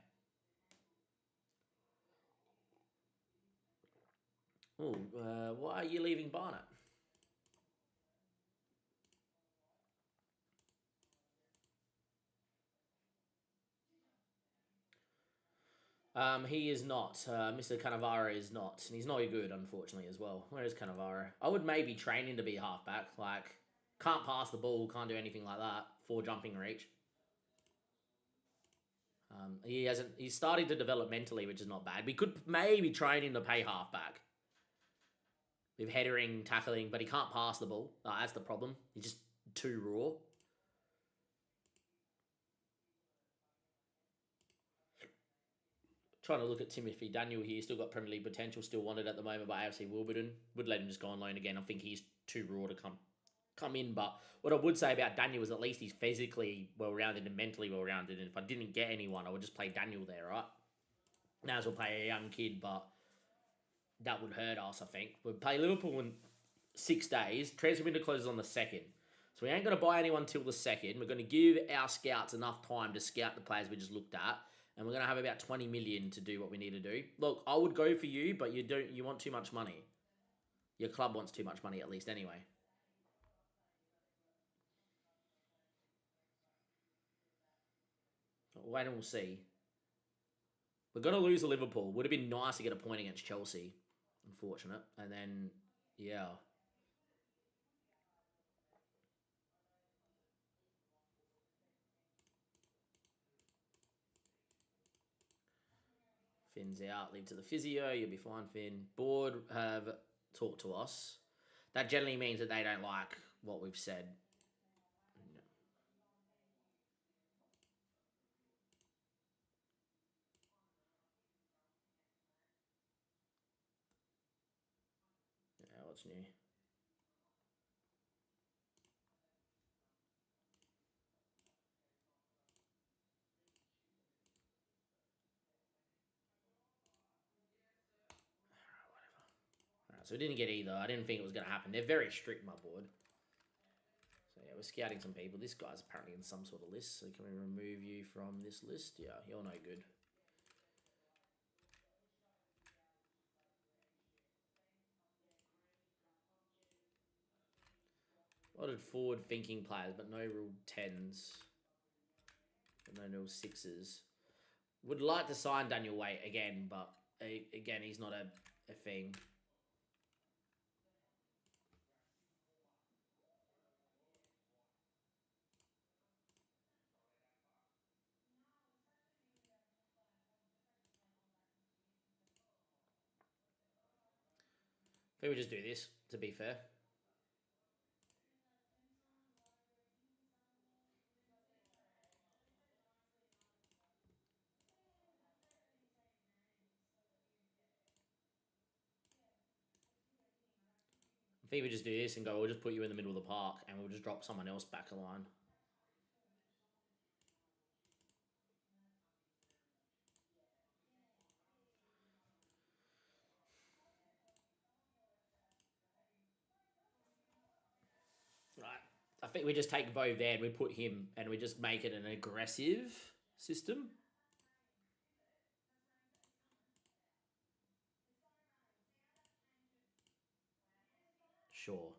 Oh, why are you leaving Barnett? He is not. Mr. Cannavaro is not. And he's not good, unfortunately, as well. Where is Cannavaro? I would maybe train him to be a halfback. Like, can't pass the ball, can't do anything like that. 4 jumping reach. He's starting to develop mentally, which is not bad. We could maybe train him to play halfback. With headering, tackling, but he can't pass the ball. That's the problem. He's just too raw. Trying to look at Timothy Daniel here. Still got Premier League potential. Still wanted at the moment by AFC Wilburton. Would let him just go on loan again. I think he's too raw to come in. But what I would say about Daniel is at least he's physically well-rounded and mentally well-rounded. And if I didn't get anyone, I would just play Daniel there, right? Now as well play a young kid, but that would hurt us, I think. We'll play Liverpool in 6 days. Transfer window closes on the 2nd. So we ain't going to buy anyone till the 2nd. We're going to give our scouts enough time to scout the players we just looked at. And we're going to have about 20 million to do what we need to do. Look, I would go for you, but you want too much money. Your club wants too much money, at least, anyway. Wait and we'll see. We're going to lose to Liverpool. Would have been nice to get a point against Chelsea. Unfortunate. And then, yeah. Finn's out. Leave to the physio. You'll be fine, Finn. Board have talked to us. That generally means that they don't like what we've said. what's new. So we didn't get either. I didn't think it was going to happen. They're very strict, my board. So yeah, we're scouting some people. This guy's apparently in some sort of list. So can we remove you from this list? Yeah, you're no good. A lot of forward-thinking players, but no real 10s. No real 6s. Would like to sign Daniel Waite again, but again, he's not a thing. I think we just do this, to be fair. I think we just do this and go, we'll just put you in the middle of the park and we'll just drop someone else back a line. Right. I think we just take Vo there and we put him and we just make it an aggressive system. Sure.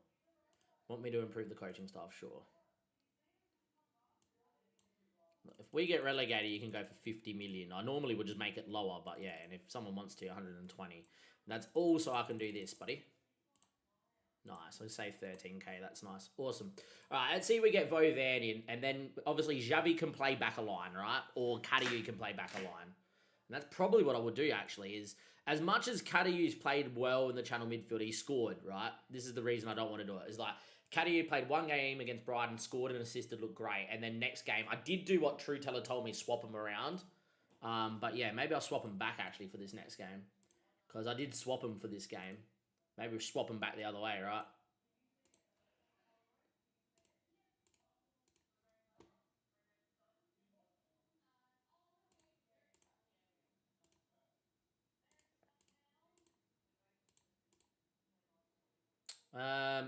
Want me to improve the coaching staff? Sure. If we get relegated, you can go for 50 million. I normally would just make it lower, but yeah, and if someone wants to, 120. That's also I can do this, buddy. Nice. Let's say 13k. That's nice. Awesome. All right, let's see if we get Vo Van in, and then obviously Xavi can play back a line, right? Or Kadiu can play back a line. And that's probably what I would do, actually, is as much as Kadiu's played well in the channel midfield, he scored, right? This is the reason I don't want to do it. Is like, Kadiu played one game against Brighton, scored and assisted, looked great. And then next game, I did do what True Teller told me, swap him around. But yeah, maybe I'll swap him back, actually, for this next game. Because I did swap him for this game. Maybe we'll swap him back the other way, right?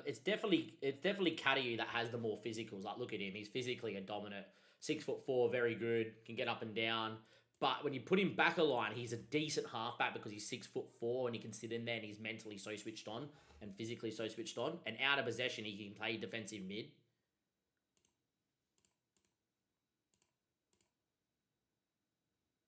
It's definitely Kadiu that has the more physicals. Like, look at him; he's physically a dominant. 6'4", very good, can get up and down. But when you put him back a line, he's a decent halfback because he's 6'4" and he can sit in there and he's mentally so switched on and physically so switched on. And out of possession, he can play defensive mid.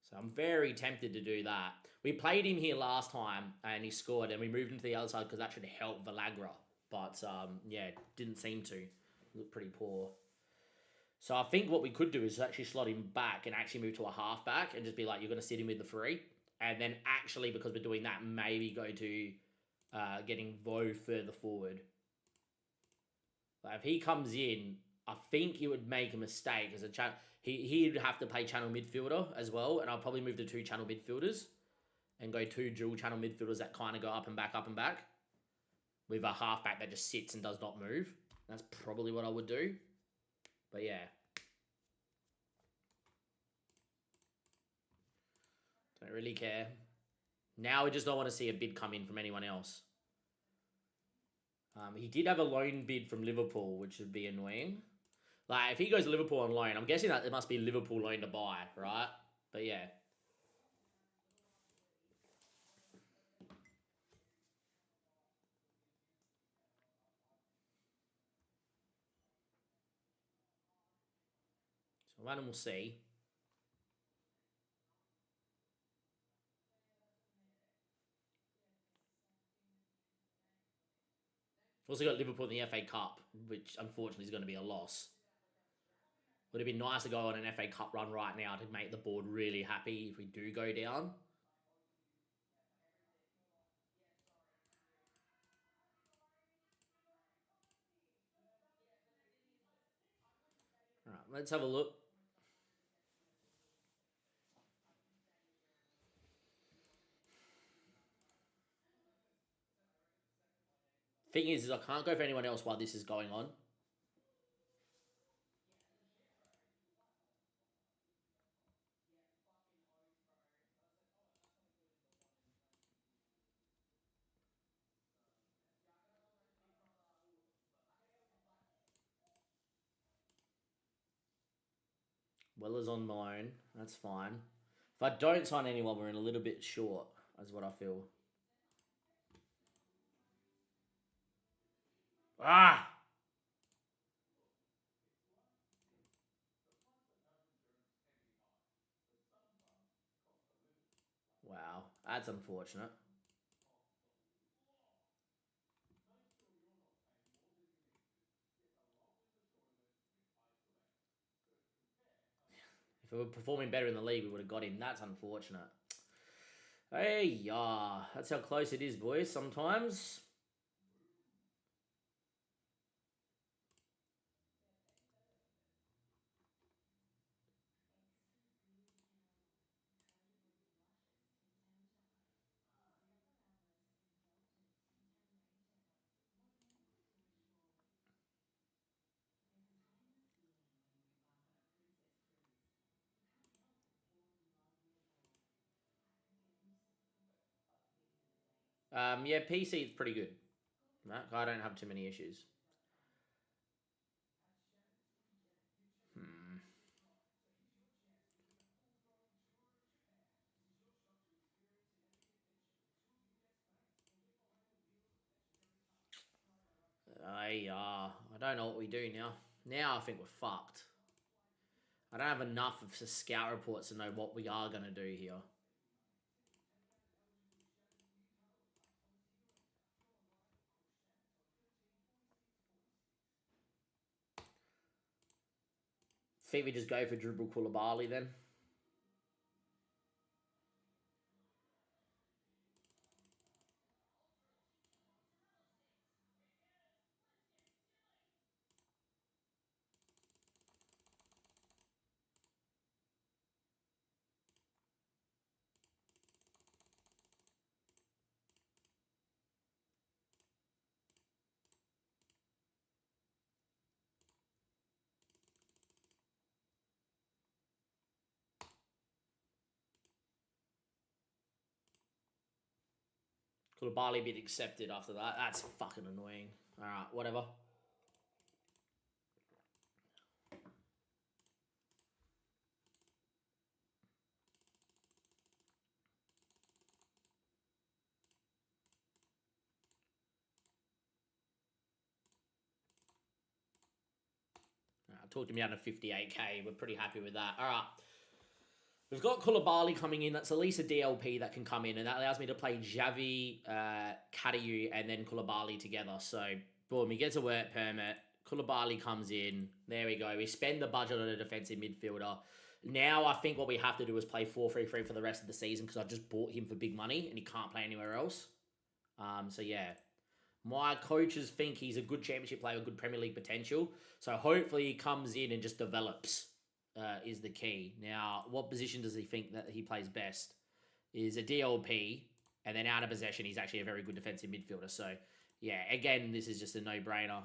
So I'm very tempted to do that. We played him here last time and he scored, and we moved him to the other side because that should help Villagra. But yeah, didn't seem to. Looked pretty poor. So I think what we could do is actually slot him back and actually move to a halfback and just be like, you're going to sit him with the free. And then actually, because we're doing that, maybe go to getting Vo further forward. But if he comes in, I think he would make a mistake as he'd have to play channel midfielder as well. And I'll probably move to 2 channel midfielders and go 2 dual channel midfielders that kind of go up and back with a halfback that just sits and does not move. That's probably what I would do. But yeah. Don't really care. Now we just don't want to see a bid come in from anyone else. He did have a loan bid from Liverpool, which would be annoying. Like, if he goes to Liverpool on loan, I'm guessing that it must be Liverpool loan to buy, right? But yeah. So random we'll see. We've also got Liverpool in the FA Cup, which unfortunately is going to be a loss. Would it be nice to go on an FA Cup run right now to make the board really happy if we do go down? All right, let's have a look. Thing is I can't go for anyone else while this is going on. Weller's on loan. That's fine. If I don't sign anyone, we're in a little bit short, is what I feel. Ah! Wow, that's unfortunate. If we were performing better in the league, we would have got him. That's unfortunate. Hey, that's how close it is, boys, sometimes. Yeah, PC is pretty good. I don't have too many issues. Hmm. I don't know what we do now. Now I think we're fucked. I don't have enough of the scout reports to know what we are going to do here. Think we just go for Dribble Koulibaly then. Koulibaly been accepted after that. That's fucking annoying. Alright, whatever. I talked him down to 58k. We're pretty happy with that. Alright. We've got Koulibaly coming in. That's at least a DLP that can come in, and that allows me to play Xavi, Kadiu, and then Koulibaly together. So, boom, he gets a work permit. Koulibaly comes in. There we go. We spend the budget on a defensive midfielder. Now I think what we have to do is play 4-3-3 for the rest of the season because I've just bought him for big money and he can't play anywhere else. So yeah, my coaches think he's a good championship player, good Premier League potential. So hopefully he comes in and just develops. Is the key. Now, what position does he think that he plays best? Is a DLP, and then out of possession, he's actually a very good defensive midfielder. So, yeah, again, this is just a no-brainer.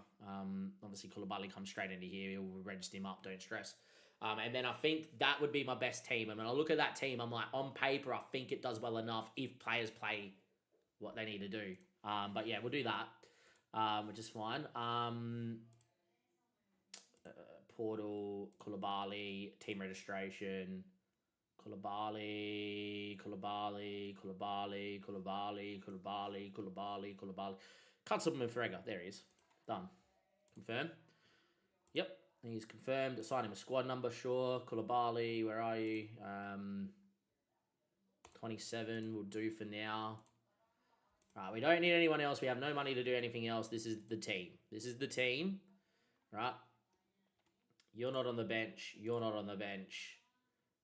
Obviously, Koulibaly comes straight into here. He'll register him up, don't stress. And then I think that would be my best team. And when I look at that team, I'm like, on paper, I think it does well enough if players play what they need to do. But yeah, we'll do that, which is fine. Portal, Koulibaly, team registration, Koulibaly. Can't supplement Ferreira. There he is. Done. Confirm. Yep. He's confirmed. Assign him a squad number, sure. Koulibaly, where are you? 27 will do for now. Right, we don't need anyone else. We have no money to do anything else. This is the team. This is the team. Right? You're not on the bench. You're not on the bench.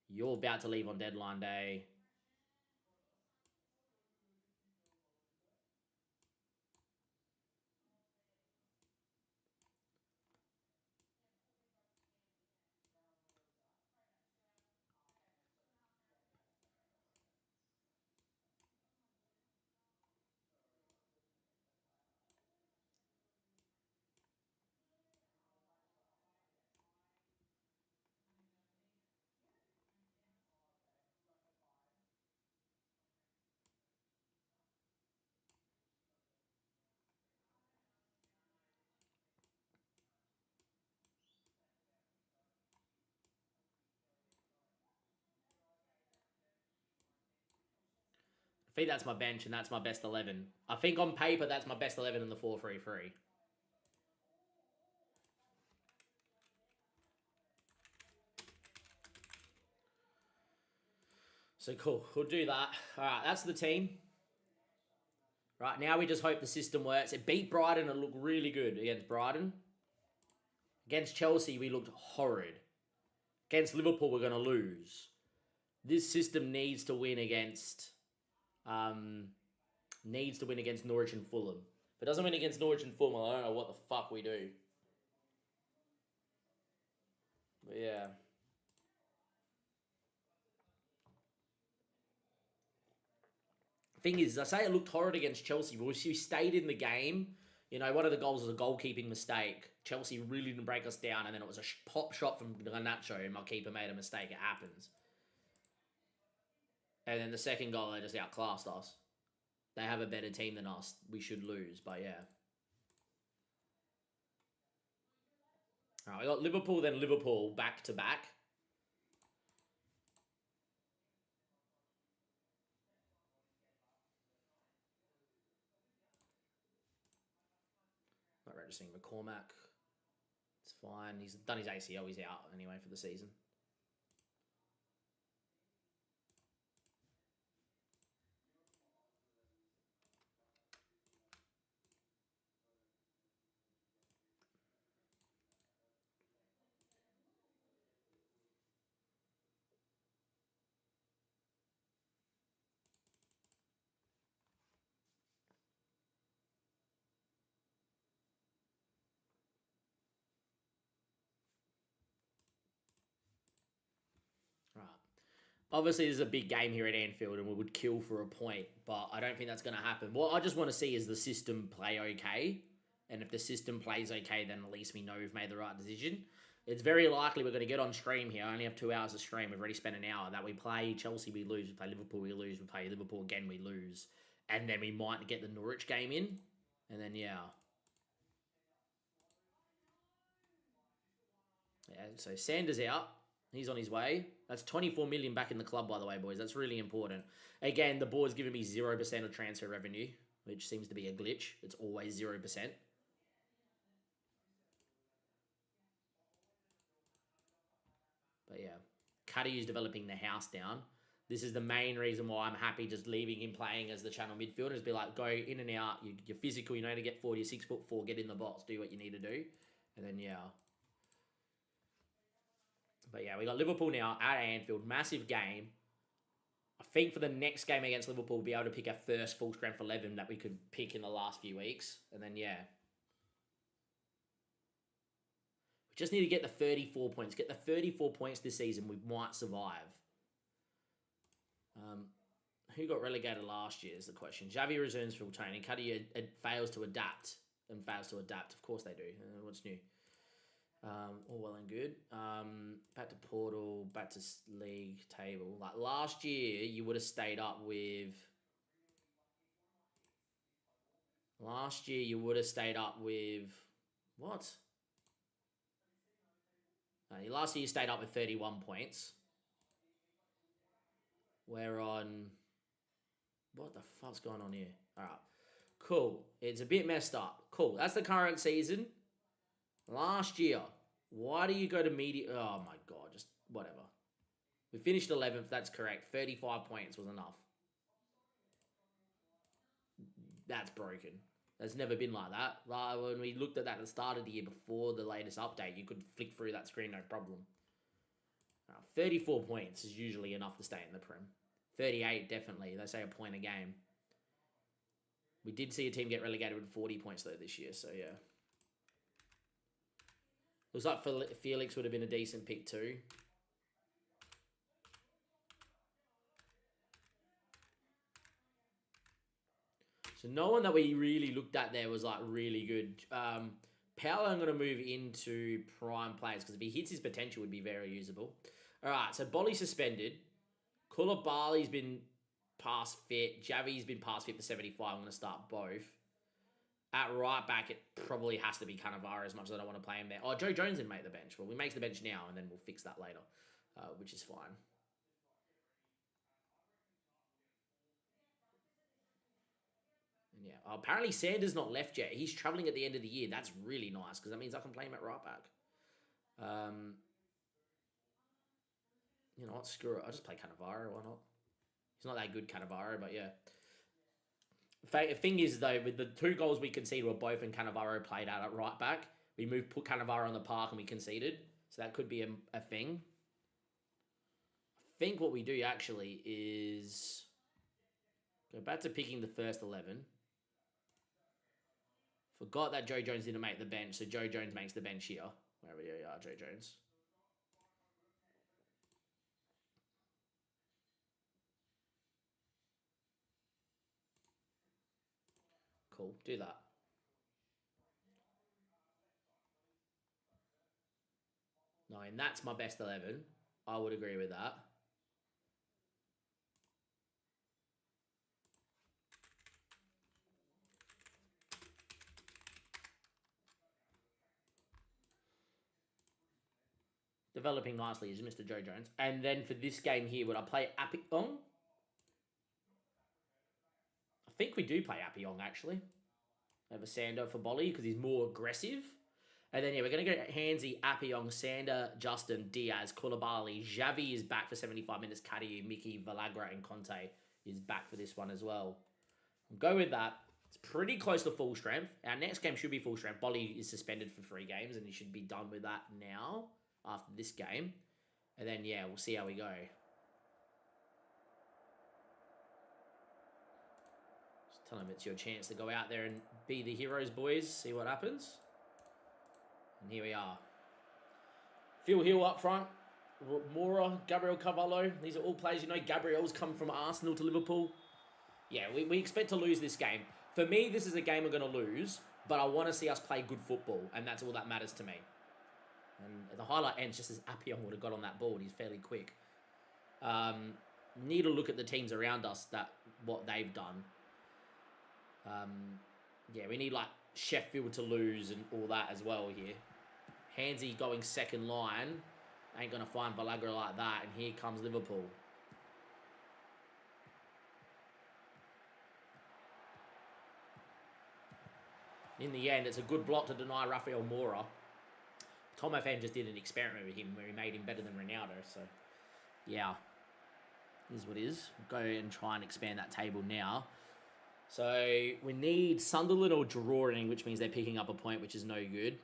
You're about to leave on deadline day. think that's my bench and that's my best 11. I think on paper that's my best 11 in the 4-3-3. So cool, we'll do that. All right, that's the team. Right, now we just hope the system works. It beat Brighton and looked really good against Brighton. Against Chelsea, we looked horrid. Against Liverpool, we're going to lose. This system needs to win against Norwich and Fulham. If it doesn't win against Norwich and Fulham, I don't know what the fuck we do. But yeah. Thing is, I say it looked horrid against Chelsea, but we stayed in the game. You know, one of the goals was a goalkeeping mistake. Chelsea really didn't break us down, and then it was a pop shot from Garnacho, and my keeper made a mistake. It happens. And then the second goal, they just outclassed us. They have a better team than us. We should lose, but yeah. All right, we got Liverpool, then Liverpool back to back. Not registering McCormack. It's fine. He's done his ACL. He's out anyway for the season. Right. Obviously, there's a big game here at Anfield and we would kill for a point, but I don't think that's going to happen. What I just want to see is the system play okay. And if the system plays okay, then at least we know we've made the right decision. It's very likely we're going to get on stream here. I only have 2 hours of stream. We've already spent an hour. That we play Chelsea, we lose. We play Liverpool, we lose. We play Liverpool again, we lose. And then we might get the Norwich game in. And then, yeah. Yeah, so Sanders out. He's on his way. That's 24 million back in the club, by the way, boys. That's really important. Again, the board's giving me 0% of transfer revenue, which seems to be a glitch. It's always 0%. But yeah, Cuddy's developing the house down. This is the main reason why I'm happy just leaving him playing as the channel midfielder. Is be like, go in and out. You're physical. You know to get 40, 6'4", get in the box, do what you need to do. And then, yeah. But yeah, we got Liverpool now at Anfield. Massive game. I think for the next game against Liverpool, we'll be able to pick our first full strength 11 that we could pick in the last few weeks. And then, yeah. We just need to get the 34 points. Get the 34 points this season. We might survive. Who got relegated last year is the question. Xavi returns from training. Cuddy fails to adapt. And fails to adapt. Of course they do. What's new? All well and good. Back to Portal, back to league table. Like last year, you would have stayed up with. Last year, you would have stayed up with what? Last year, you stayed up with 31 points. We're on. What the fuck's going on here? All right, cool. It's a bit messed up. Cool. That's the current season. Last year, why do you go to media? Oh my God, just whatever. We finished 11th, that's correct. 35 points was enough. That's broken. That's never been like that. Like when we looked at that at the start of the year before the latest update, you could flick through that screen, no problem. 34 points is usually enough to stay in the Prem. 38, definitely. They say a point a game. We did see a team get relegated with 40 points, though, this year, so yeah. Looks like Felix would have been a decent pick too. So no one that we really looked at there was like really good. Powell, I'm going to move into prime players because if he hits his potential, would be very usable. All right, so Bolly suspended. Koulibaly's been past fit. Javi's been past fit for 75. I'm going to start both. At right back, it probably has to be Cannavaro as much as I don't want to play him there. Oh, Joe Jones didn't make the bench. Well, we make the bench now, and then we'll fix that later, which is fine. Yeah. Apparently Sanders not left yet. He's travelling at the end of the year. That's really nice because that means I can play him at right back. You know what? Screw it. I'll just play Cannavaro. Why not? He's not that good, Cannavaro, but yeah. Thing is, though, with the 2 goals we conceded were both when Cannavaro played out at right back. We put Cannavaro on the park and we conceded. So that could be a thing. I think what we do actually is go back to picking the first 11. Forgot that Joe Jones didn't make the bench, so Joe Jones makes the bench here. Wherever you are, Joe Jones. Cool, do that. No, and that's my best 11. I would agree with that. Developing nicely is Mr. Joe Jones. And then for this game here, would I play Appiong? I think we do play Appiong, actually. Over Sander for Bolly because he's more aggressive. And then, yeah, we're going to go Handsy, Appiong, Sander, Justin, Diaz, Koulibaly. Xavi is back for 75 minutes. Kadiu, Mickey, Valagra, and Conte is back for this one as well. We'll go with that. It's pretty close to full strength. Our next game should be full strength. Bolly is suspended for 3 games, and he should be done with that now after this game. And then, yeah, we'll see how we go. Just tell them it's your chance to go out there and be the heroes, boys. See what happens. And here we are. Phil Hill up front. Mora, Gabriel Carvalho. These are all players you know. Gabriel's come from Arsenal to Liverpool. Yeah, we expect to lose this game. For me, this is a game we're going to lose, but I want to see us play good football, and that's all that matters to me. And the highlight ends just as Appiong would have got on that ball. He's fairly quick. Need to look at the teams around us, what they've done. Yeah, we need like Sheffield to lose and all that as well here. Handsy going second line. Ain't going to find Valagra like that. And here comes Liverpool. In the end, it's a good block to deny Rafael Mora. Tom FM just did an experiment with him where he made him better than Ronaldo. So, yeah. Is what it is. We'll go and try and expand that table now. So, we need Sunderland or drawing, which means they're picking up a point, which is no good.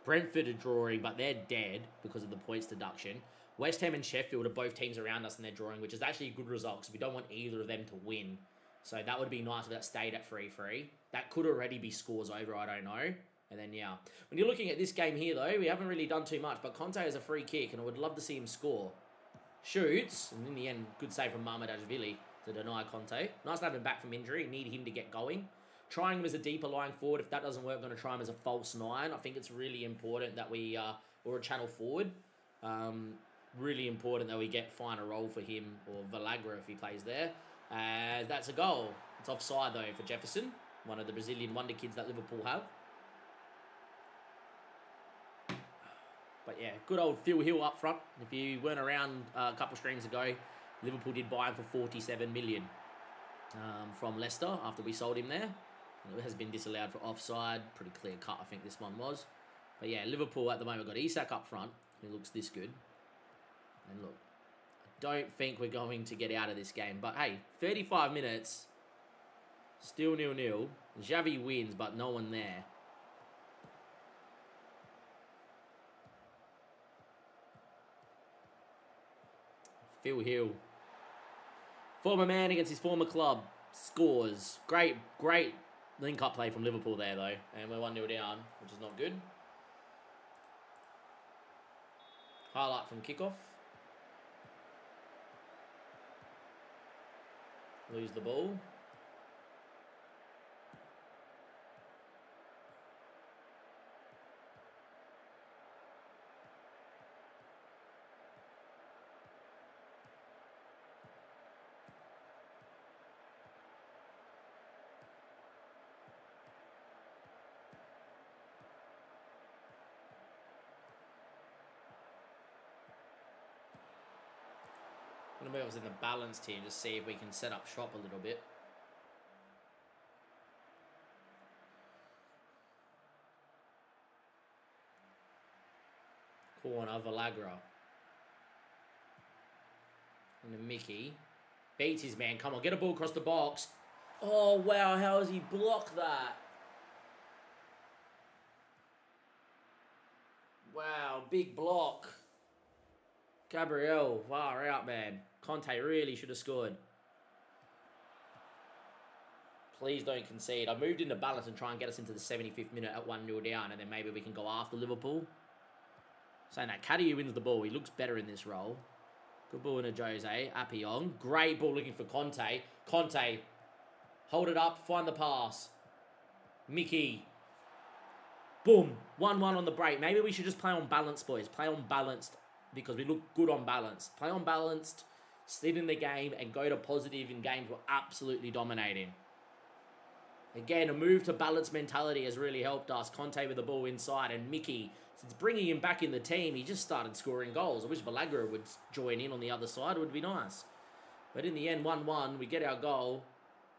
Brentford are drawing, but they're dead because of the points deduction. West Ham and Sheffield are both teams around us and they're drawing, which is actually a good result because we don't want either of them to win. So that would be nice if that stayed at 3-3. That could already be scores over, I don't know. And then, yeah. When you're looking at this game here, though, we haven't really done too much, but Conte has a free kick, and I would love to see him score. Shoots, and in the end, good save from Mahmoudashvili to deny Conte. Nice to have him back from injury. Need him to get going. Trying him as a deeper lying forward. If that doesn't work, I'm going to try him as a false 9. I think it's really important that we, or a channel forward. Really important that we find a role for him, or Valagra if he plays there. That's a goal. It's offside, though, for Jefferson. One of the Brazilian wonder kids that Liverpool have. But yeah, good old Phil Hill up front. If you weren't around a couple streams ago, Liverpool did buy him for 47 million from Leicester after we sold him there. It has been disallowed for offside. Pretty clear cut, I think this one was. But yeah, Liverpool at the moment got Isak up front, who looks this good. And look, I don't think we're going to get out of this game. But hey, 35 minutes, still 0-0. Xavi wins, but no one there. Phil Hill, former man against his former club, scores. Great link-up play from Liverpool there, though. And we're 1-0 down, which is not good. Highlight from kickoff. Lose the ball. I'm going to move us in the balance team to see if we can set up shop a little bit. Corner, Villagra. And a Mickey. Beats his man. Come on, get a ball across the box. Oh, wow, how has he blocked that? Wow, big block. Gabriel, far out, man. Conte really should have scored. Please don't concede. I moved into balance and try and get us into the 75th minute at 1-0 down, and then maybe we can go after Liverpool. Saying that, Caddy wins the ball. He looks better in this role. Good ball into Jose. Appion. Great ball looking for Conte. Conte. Hold it up. Find the pass. Mickey. Boom. 1-1 on the break. Maybe we should just play on balance, boys. Play on balanced because we look good on balanced. Play on balanced. Sit in the game and go to positive in games we're absolutely dominating. Again, a move to balanced mentality has really helped us. Conte with the ball inside, and Mickey, since bringing him back in the team, he just started scoring goals. I wish Villagra would join in on the other side. It would be nice. But in the end, 1-1, we get our goal.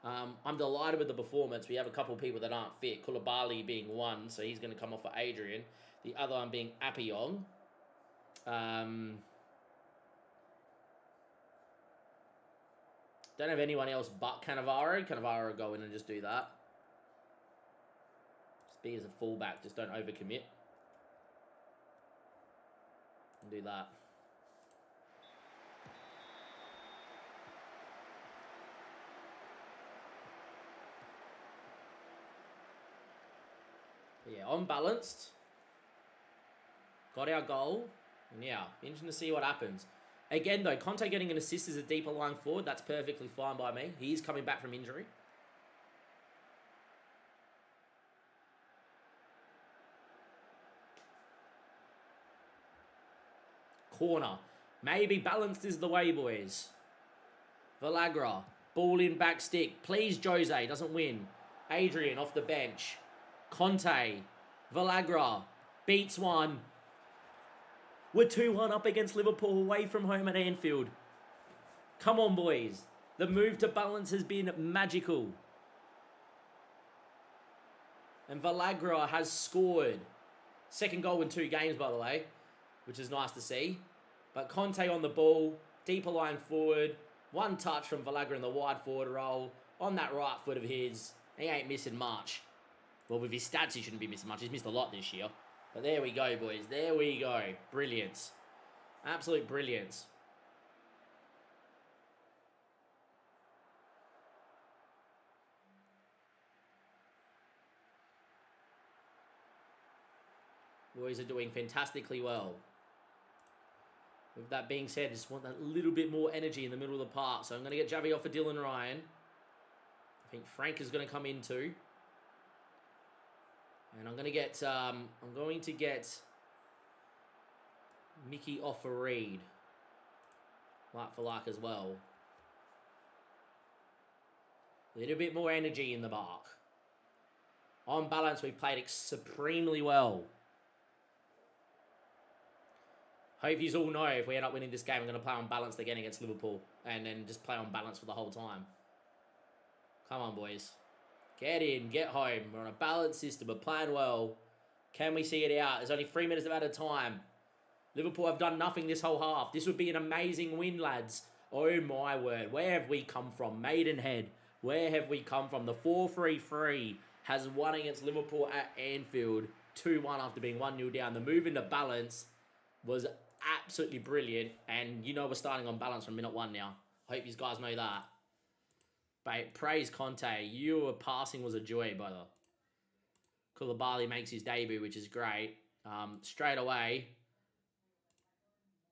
I'm delighted with the performance. We have a couple of people that aren't fit. Koulibaly being one, so he's going to come off for Adrian. The other one being Appion. Don't have anyone else but Cannavaro. Cannavaro go in and just do that. Just be as a fullback. Just don't overcommit. And do that. But yeah, unbalanced. Got our goal. And yeah, interesting to see what happens. Again, though, Conte getting an assist as a deeper line forward, that's perfectly fine by me. He's coming back from injury. Corner. Maybe balanced is the way, boys. Villagra. Ball in back stick. Please, Jose. Doesn't win. Adrian off the bench. Conte. Villagra. Beats one. We're 2-1 up against Liverpool away from home at Anfield. Come on, boys. The move to balance has been magical. And Villagra has scored. Second goal in 2 games, by the way, which is nice to see. But Conte on the ball, deeper line forward. One touch from Villagra in the wide forward role. On that right foot of his. He ain't missing much. Well, with his stats, he shouldn't be missing much. He's missed a lot this year. But there we go, boys. There we go. Brilliance. Absolute brilliance. Boys are doing fantastically well. With that being said, I just want that little bit more energy in the middle of the park. So I'm going to get Javi off for Dylan Ryan. I think Frank is going to come in too. And I'm going to get Mickey off for Reed. Like for like as well. A little bit more energy in the mark. On balance, we've played supremely well. Hope you all know if we end up winning this game, I'm going to play on balance again against Liverpool. And then just play on balance for the whole time. Come on, boys. Get in, get home. We're on a balanced system. We're playing well. Can we see it out? There's only 3 minutes at a time. Liverpool have done nothing this whole half. This would be an amazing win, lads. Oh, my word. Where have we come from? Maidenhead. Where have we come from? The 4-3-3 has won against Liverpool at Anfield. 2-1 after being 1-0 down. The move into balance was absolutely brilliant. And you know we're starting on balance from minute 1 now. I hope you guys know that. But praise Conte. Your passing was a joy, brother. Koulibaly makes his debut, which is great. Straight away,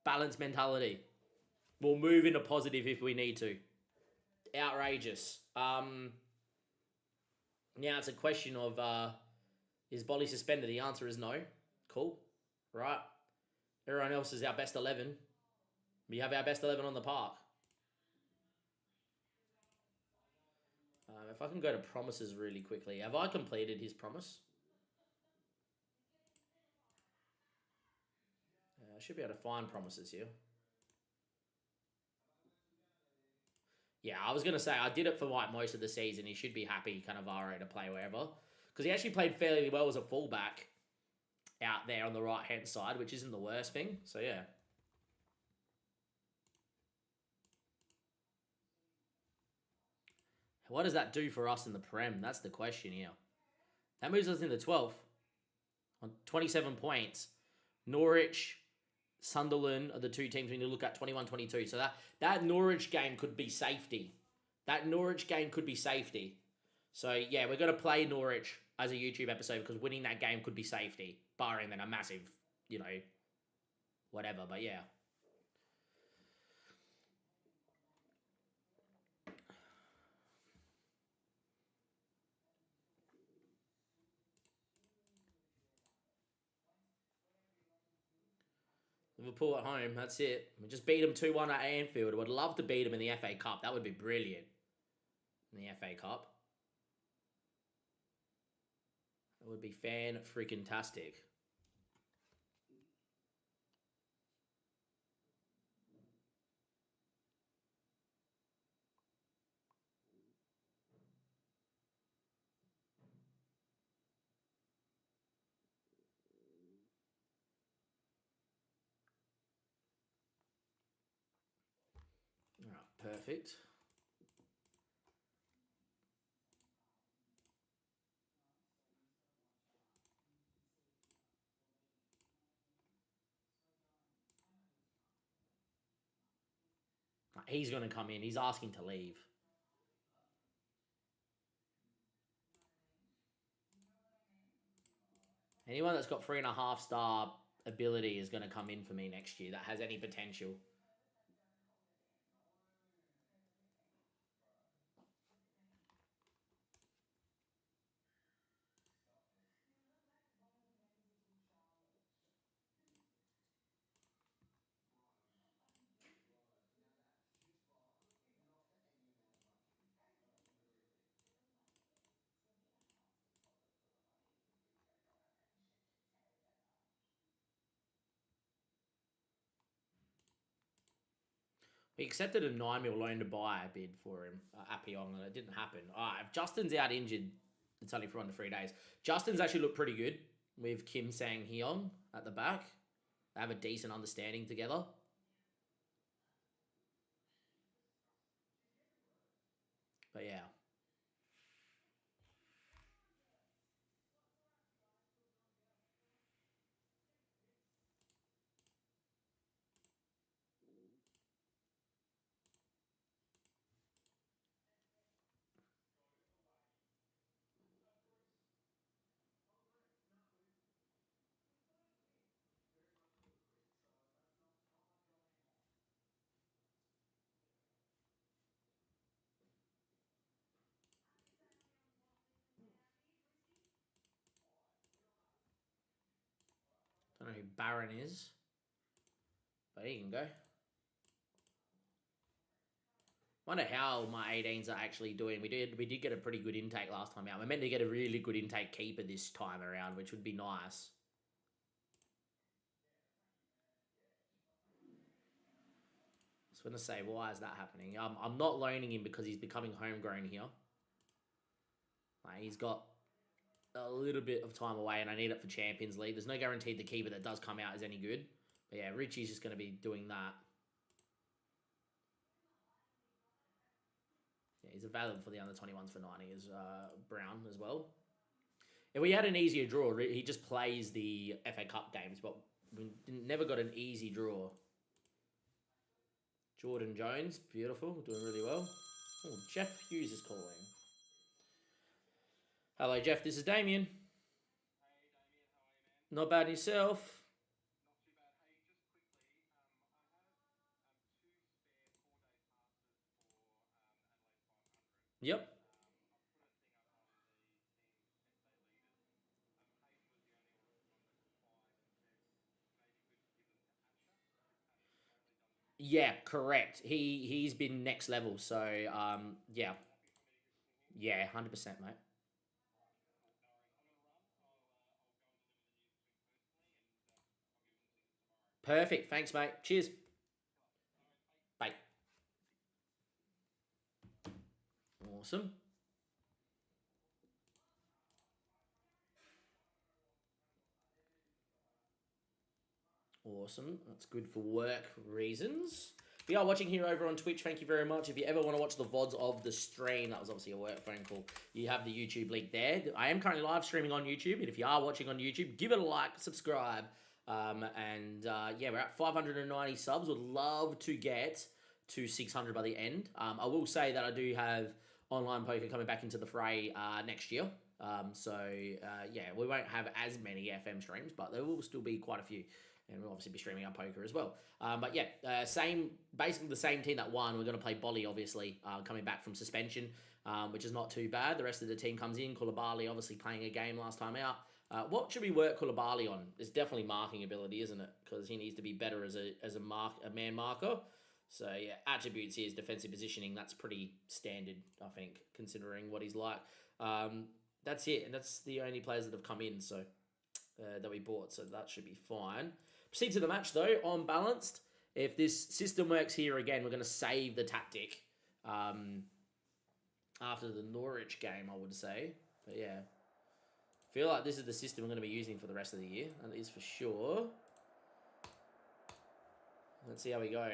balanced mentality. We'll move into positive if we need to. Outrageous. Now it's a question of, is Bolly suspended? The answer is no. Cool. Right. Everyone else is our best 11. We have our best 11 on the park. If I can go to promises really quickly. Have I completed his promise? I should be able to find promises here. Yeah, I was going to say, I did it for like most of the season. He should be happy, Cannavaro, to play wherever. Because he actually played fairly well as a fullback. out there on the right-hand side, which isn't the worst thing. So, yeah. What does that do for us in the Prem? That's the question here. That moves us in the 12th on 27 points. Norwich, Sunderland are the two teams we need to look at, 21-22. So that Norwich game could be safety. That Norwich game could be safety. So, yeah, we're going to play Norwich as a YouTube episode because winning that game could be safety, barring then a massive, whatever. But, yeah. Liverpool at home, that's it. We just beat them 2-1 at Anfield. I would love to beat them in the FA Cup. That would be brilliant. In the FA Cup. That would be fan-freaking-tastic. All right, perfect. He's going to come in. He's asking to leave. Anyone that's got 3.5-star ability is going to come in for me next year that has any potential. We accepted a 9 mil loan to buy bid for him, Appiong, and it didn't happen. If Justin's out injured, it's only for 1 to 3 days. Justin's actually looked pretty good with Kim Sang-hyung at the back. They have a decent understanding together. But yeah. Don't know who Baron is, but he can go. Wonder how my 18s are actually doing. We did get a pretty good intake last time out. We're meant to get a really good intake keeper this time around, which would be nice. I was going to say, why is that happening? I'm not loaning him because he's becoming homegrown here. Like, he's got a little bit of time away, and I need it for Champions League. There's no guarantee the keeper that does come out is any good. But yeah, Richie's just going to be doing that. Yeah, he's available for the under-21s for 90 as Brown as well. If we had an easier draw, he just plays the FA Cup games, but we never got an easy draw. Jordan Jones, beautiful, doing really well. Oh, Jeff Hughes is calling. Hello, Jeff, this is Damien. Hey, Damien, how are you, man? Not bad yourself? Yep. Yeah, correct. He's been next level, so yeah. Yeah, 100%, mate. Perfect. Thanks, mate. Cheers. Bye. Awesome. Awesome. That's good for work reasons. If you are watching here over on Twitch, thank you very much. If you ever want to watch the VODs of the stream, that was obviously a work phone call, you have the YouTube link there. I am currently live streaming on YouTube, and if you are watching on YouTube, give it a like, subscribe, yeah, we're at 590 subs. Would love to get to 600 by the end. I will say that I do have online poker coming back into the fray next year. Yeah, we won't have as many FM streams, but there will still be quite a few. And we'll obviously be streaming our poker as well. Basically the same team that won. We're going to play Bolly, obviously, coming back from suspension, which is not too bad. The rest of the team comes in. Koulibaly, obviously, playing a game last time out. What should we work Koulibaly on? It's definitely marking ability, isn't it? Because he needs to be better as a man marker. So, yeah, attributes here is defensive positioning. That's pretty standard, I think, considering what he's like. That's it. And that's the only players that have come in, so that we bought. So that should be fine. Proceed to the match, though, on balanced. If this system works here again, we're going to save the tactic after the Norwich game, I would say. But, yeah. I feel like this is the system we're going to be using for the rest of the year. That is for sure. Let's see how we go.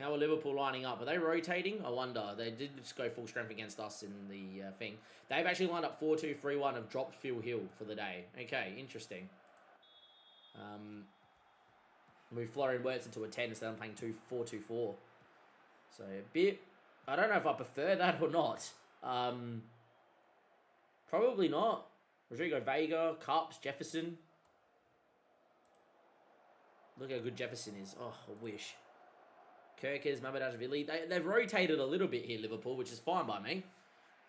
How are Liverpool lining up? Are they rotating? I wonder. They did just go full strength against us in the thing. They've actually lined up 4-2-3-1, have dropped Phil Hill for the day. Okay, interesting. Move Florian Wirtz into a 10 instead of playing 4-2-4. So a bit... I don't know if I prefer that or not. Probably not. Rodrigo Vega, Cups, Jefferson. Look how good Jefferson is. Oh, I wish. Kirkers, Mamardashvili. They've rotated a little bit here, Liverpool, which is fine by me.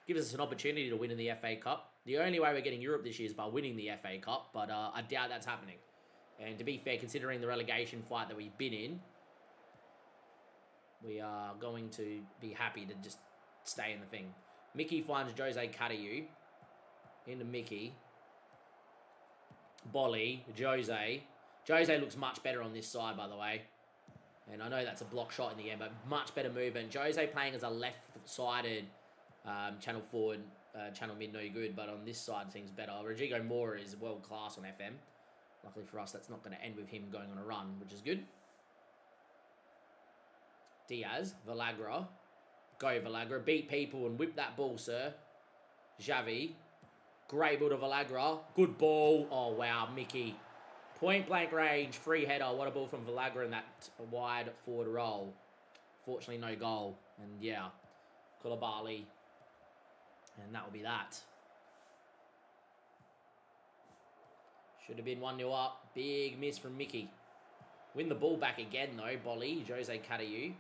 Gives us an opportunity to win in the FA Cup. The only way we're getting Europe this year is by winning the FA Cup, but I doubt that's happening. And to be fair, considering the relegation fight that we've been in, we are going to be happy to just stay in the thing. Mickey finds Jose Cadayu. Into Mickey. Bolly, Jose. Jose looks much better on this side, by the way. And I know that's a block shot in the end, but much better movement. Jose playing as a left-sided channel forward, channel mid, no good. But on this side, seems better. Rodrigo Mora is world-class on FM. Luckily for us, that's not going to end with him going on a run, which is good. Diaz, Valagra. Go, Valagra. Beat people and whip that ball, sir. Xavi. Great ball to Valagra. Good ball. Oh, wow, Mickey. Point blank range, free header. What a ball from Valagra in that wide forward roll. Fortunately, no goal. And yeah, Koulibaly. And that will be that. Should have been 1-0 up. Big miss from Mickey. Win the ball back again, though. Bolly, Jose Cadayu.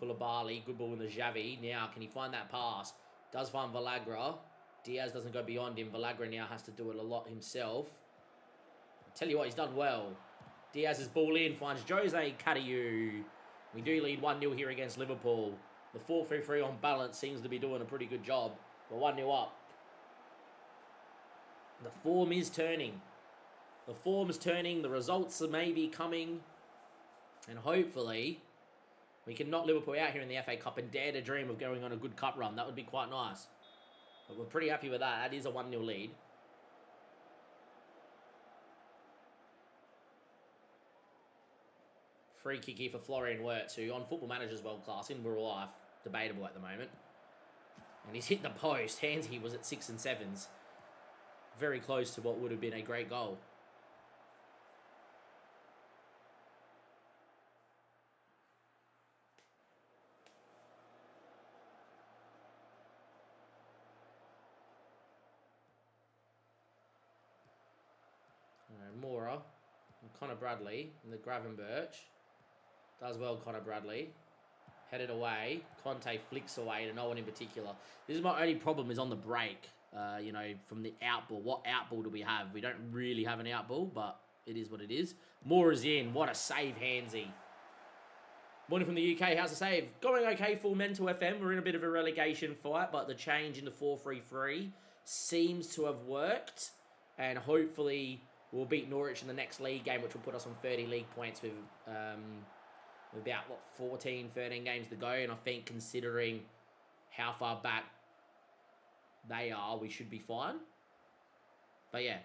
Koulibaly, good ball with the Xavi. Now, can he find that pass? Does find Valagra. Diaz doesn't go beyond him. Valagra now has to do it a lot himself. Tell you what, he's done well. Diaz's ball in, finds Jose Cadayu. We do lead 1-0 here against Liverpool. The 4-3-3 on balance seems to be doing a pretty good job. We're 1-0 up. The form is turning. The form's turning. The results are maybe coming. And hopefully, we can knock Liverpool out here in the FA Cup and dare to dream of going on a good cup run. That would be quite nice. But we're pretty happy with that. That is a 1-0 lead. Free kick here for Florian Wirtz, who on Football Manager's world class, in real life, debatable at the moment. And he's hit the post. Hansy was at 6 and 7s. Very close to what would have been a great goal. Mora, and Connor Bradley, and the Gravenberch. Does well, Connor Bradley. Headed away. Conte flicks away to no one in particular. This is my only problem is on the break. From the outball. What outball do we have? We don't really have an outball, but it is what it is. Mora's in. What a save, Hansy. Morning from the UK. How's the save? Going okay, full mental FM. We're in a bit of a relegation fight, but the change into 4-3-3 seems to have worked. And hopefully we'll beat Norwich in the next league game, which will put us on 30 league points with about, 14, 13 games to go. And I think considering how far back they are, we should be fine. But yeah.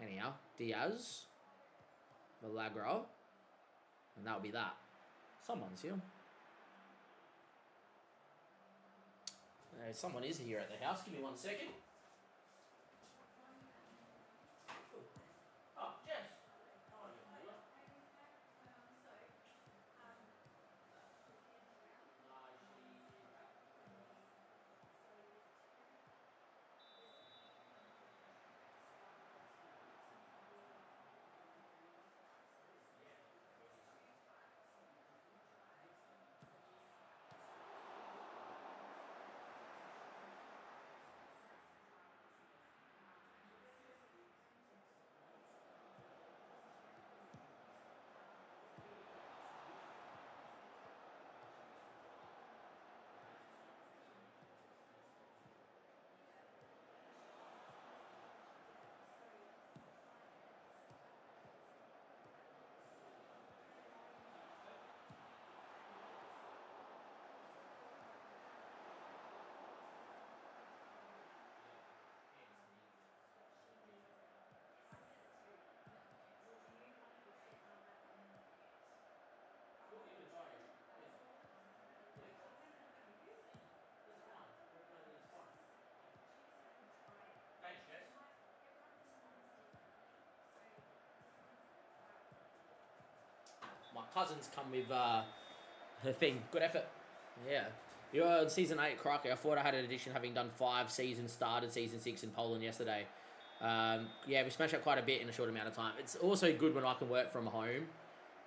Anyhow, Diaz, Milagro, and that'll be that. Someone's here. Someone is here at the house. Give me 1 second. Oh, Jess. My cousins come with her thing. Good effort. Yeah. You're on season 8, crikey. I thought I had an addition having done 5 seasons, started season 6 in Poland yesterday. Yeah, we smashed out quite a bit in a short amount of time. It's also good when I can work from home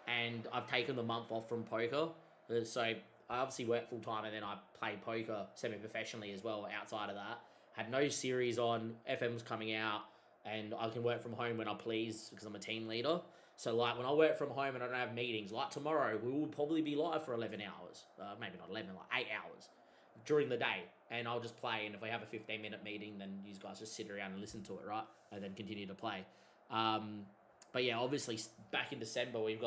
and I've taken the month off from poker. So I obviously work full time and then I play poker semi-professionally as well outside of that. Had no series on, FM's coming out, and I can work from home when I please because I'm a team leader. So like when I work from home and I don't have meetings, like tomorrow, we will probably be live for 11 hours. Maybe not 11, like 8 hours during the day. And I'll just play, and if we have a 15-minute meeting, then you guys just sit around and listen to it, right? And then continue to play. But yeah, obviously back in December, we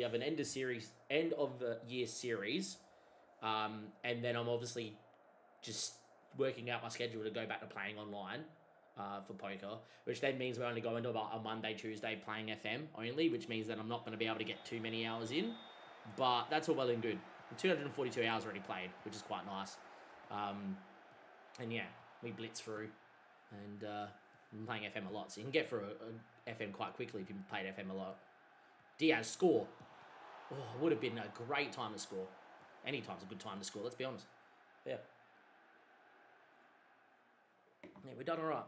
have an end of year series. And then I'm obviously just working out my schedule to go back to playing online. For poker, which then means we're only going to about a Monday, Tuesday playing FM only, which means that I'm not going to be able to get too many hours in, but that's all well and good. 242 hours already played, which is quite nice. And yeah, we blitz through, and I'm playing FM a lot, so you can get through a FM quite quickly if you played FM a lot. Diaz, score. Oh, would have been a great time to score. Any time's a good time to score, let's be honest. Yeah, we've done all right.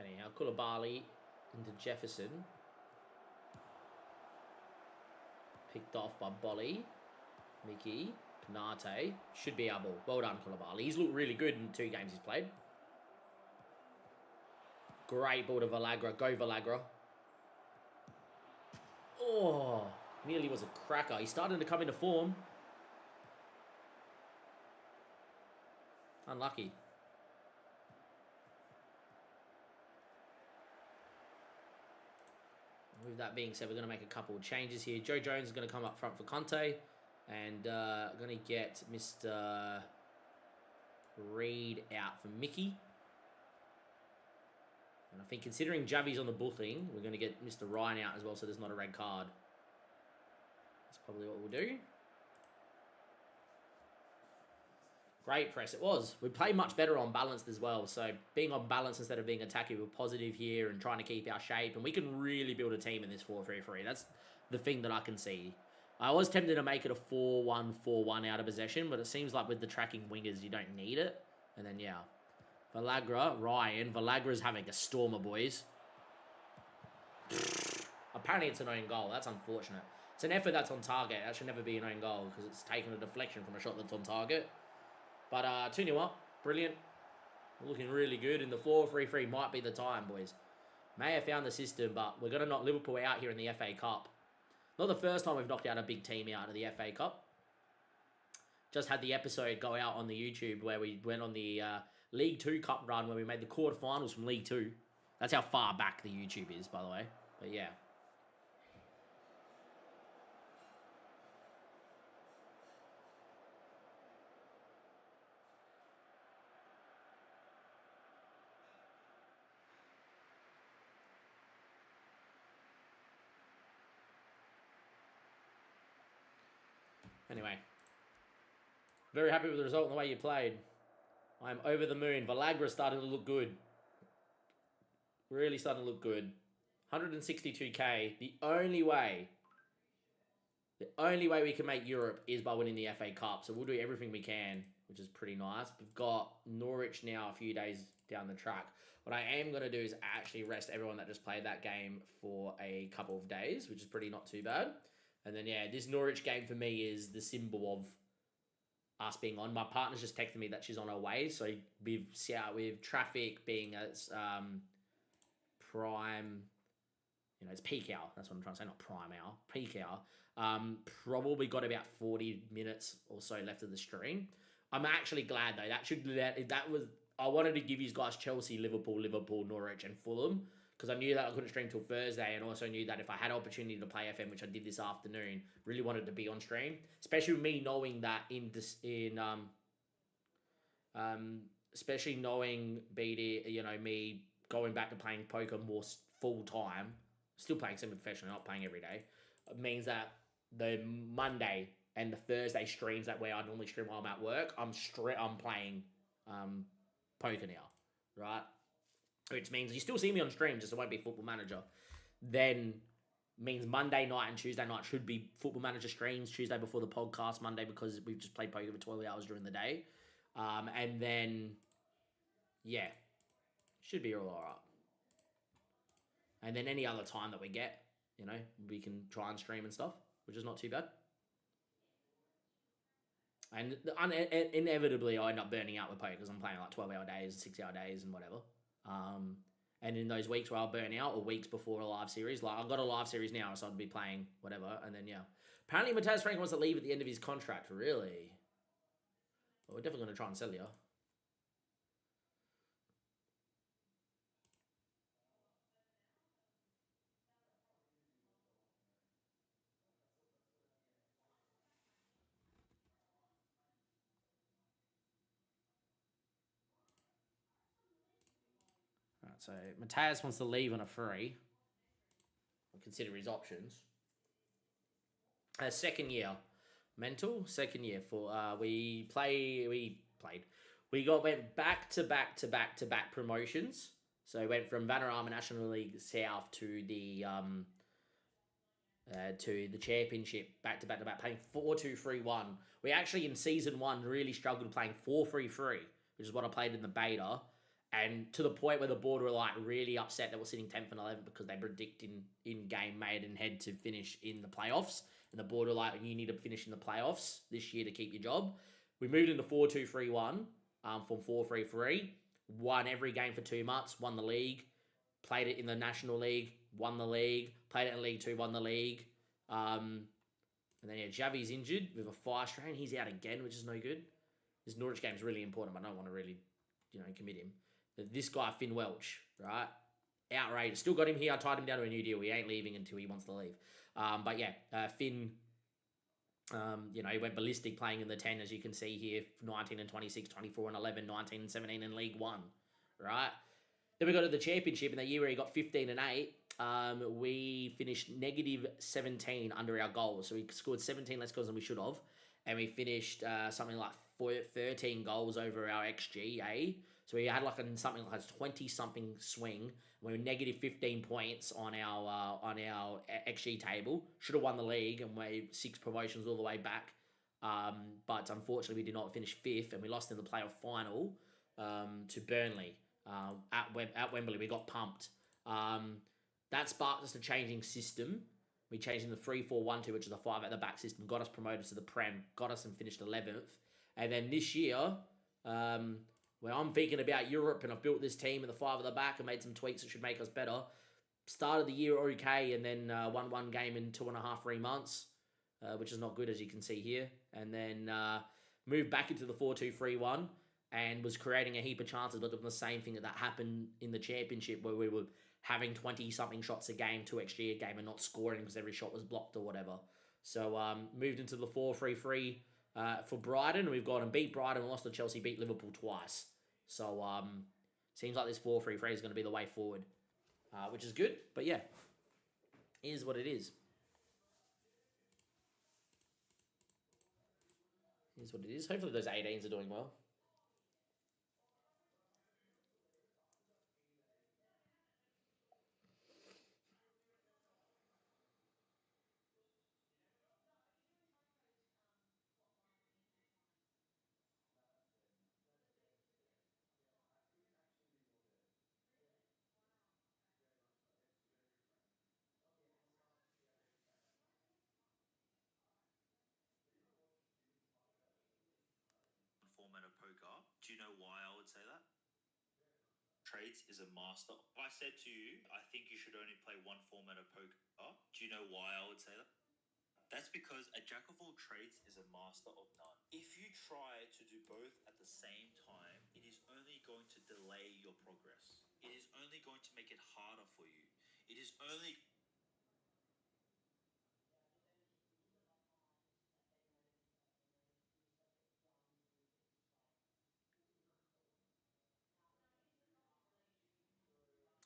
Anyhow, Koulibaly into Jefferson. Picked off by Bolly. Mickey. Kanate. Should be able. Well done, Koulibaly. He's looked really good in 2 games he's played. Great ball to Villagra. Go Villagra. Oh, nearly was a cracker. He's starting to come into form. Unlucky. With that being said, we're going to make a couple of changes here. Joe Jones is going to come up front for Conte. And going to get Mr. Reed out for Mickey. And I think considering Javi's on the booking, we're going to get Mr. Ryan out as well so there's not a red card. That's probably what we'll do. Great press it was. We played much better on balanced as well. So being on balance instead of being attacky, we're positive here and trying to keep our shape. And we can really build a team in this 4-3-3. That's the thing that I can see. I was tempted to make it a 4-1-4-1 out of possession, but it seems like with the tracking wingers, you don't need it. And then, yeah. Ryan. Villagra's having a stormer, boys. Apparently it's an own goal. That's unfortunate. It's an effort that's on target. That should never be an own goal because it's taken a deflection from a shot that's on target. But 2-0 up. Brilliant. We're looking really good. And the 4-3-3 might be the time, boys. May have found the system, but we're going to knock Liverpool out here in the FA Cup. Not the first time we've knocked out a big team out of the FA Cup. Just had the episode go out on the YouTube where we went on the League 2 Cup run where we made the quarterfinals from League 2. That's how far back the YouTube is, by the way. But yeah. Anyway. Very happy with the result and the way you played. I'm over the moon. Valagra's starting to look good. Really starting to look good. 162k. The only way we can make Europe is by winning the FA Cup. So we'll do everything we can, which is pretty nice. We've got Norwich now a few days down the track. What I am going to do is actually rest everyone that just played that game for a couple of days, which is pretty not too bad. And then, yeah, this Norwich game for me is the symbol of us being on. My partner's just texted me that she's on her way. So with traffic being as prime, it's peak hour. That's what I'm trying to say, not prime hour, peak hour. Probably got about 40 minutes or so left of the stream. I'm actually glad though. I wanted to give you guys Chelsea, Liverpool, Norwich, and Fulham because I knew that I couldn't stream till Thursday, and also knew that if I had opportunity to play FM, which I did this afternoon, really wanted to be on stream. Especially with me knowing that especially knowing BD, me going back to playing poker more full time, still playing semi-professional, not playing every day, means that the Monday and the Thursday streams that where I normally stream while I'm at work, I'm playing poker now, right? Which means you still see me on stream, just it won't be Football Manager. Then means Monday night and Tuesday night should be Football Manager streams. Tuesday before the podcast, Monday because we've just played poker for 12 hours during the day. And then, yeah, should be all right. And then any other time that we get, we can try and stream and stuff, which is not too bad. And inevitably, I end up burning out with poker because I'm playing like 12-hour days, 6-hour days, and whatever. And in those weeks where I'll burn out, or weeks before a live series, like I've got a live series now, so I'd be playing whatever, and then yeah. Apparently, Matthias Frank wants to leave at the end of his contract. Really? Well, we're definitely going to try and sell you. So Matthias wants to leave on a free. I'll consider his options. Second year. Mental? Second year. We went back to back promotions. So we went from Vanarama National League South to the championship, back to back, playing 4-2-3-1. We actually in season 1 really struggled playing 4-3-3, which is what I played in the beta. And to the point where the board were like really upset that we're sitting 10th and 11th because they predict in game Maidenhead to finish in the playoffs. And the board were like, you need to finish in the playoffs this year to keep your job. We moved into 4-2-3-1 from 4-3-3. Won every game for 2 months. Won the league. Played it in the National League. Won the league. Played it in League 2. Won the league. And then Javi's injured with a fire strain. He's out again, which is no good. This Norwich game is really important, but I don't want to really, commit him. This guy, Finn Welch, right? Outrageous. Still got him here. I tied him down to a new deal. He ain't leaving until he wants to leave. But yeah, Finn, he went ballistic playing in the 10, as you can see here, 19 and 26, 24 and 11, 19 and 17 in League 1, right? Then we got to the championship in the year where he got 15 and 8. We finished negative 17 under our goals. So we scored 17 less goals than we should have. And we finished something like 13 goals over our XG, So we had something like a 20-something swing. We were negative 15 points on our XG table. Should have won the league and we're 6 promotions all the way back. But unfortunately, we did not finish 5th and we lost in the playoff final to Burnley at Wembley. We got pumped. That sparked us a changing system. We changed in the 3-4-1-2, which is a 5 at the back system. Got us promoted to the Prem. Got us and finished 11th. And then this year, where I'm thinking about Europe and I've built this team in the 5 at the back and made some tweaks that should make us better. Started the year okay and then won one game in 2.5, 3 months, which is not good as you can see here. And then moved back into the 4-2-3-1. and was creating a heap of chances, but the same thing that happened in the championship where we were having 20-something shots a game, 2 XG a game, and not scoring because every shot was blocked or whatever. So moved into the 4-3-3 for Brighton. We've gone and beat Brighton, lost to Chelsea, beat Liverpool twice. So seems like this 4-3-3 is going to be the way forward, which is good. But yeah, it is what it is. It is what it is. Hopefully those 18s are doing well. Format of poker. Do you know why I would say that? Trades is a master. If I said to you, I think you should only play one format of poker, do you know why I would say that? That's because a jack of all trades is a master of none. If you try to do both at the same time, it is only going to delay your progress. It is only going to make it harder for you. It is only...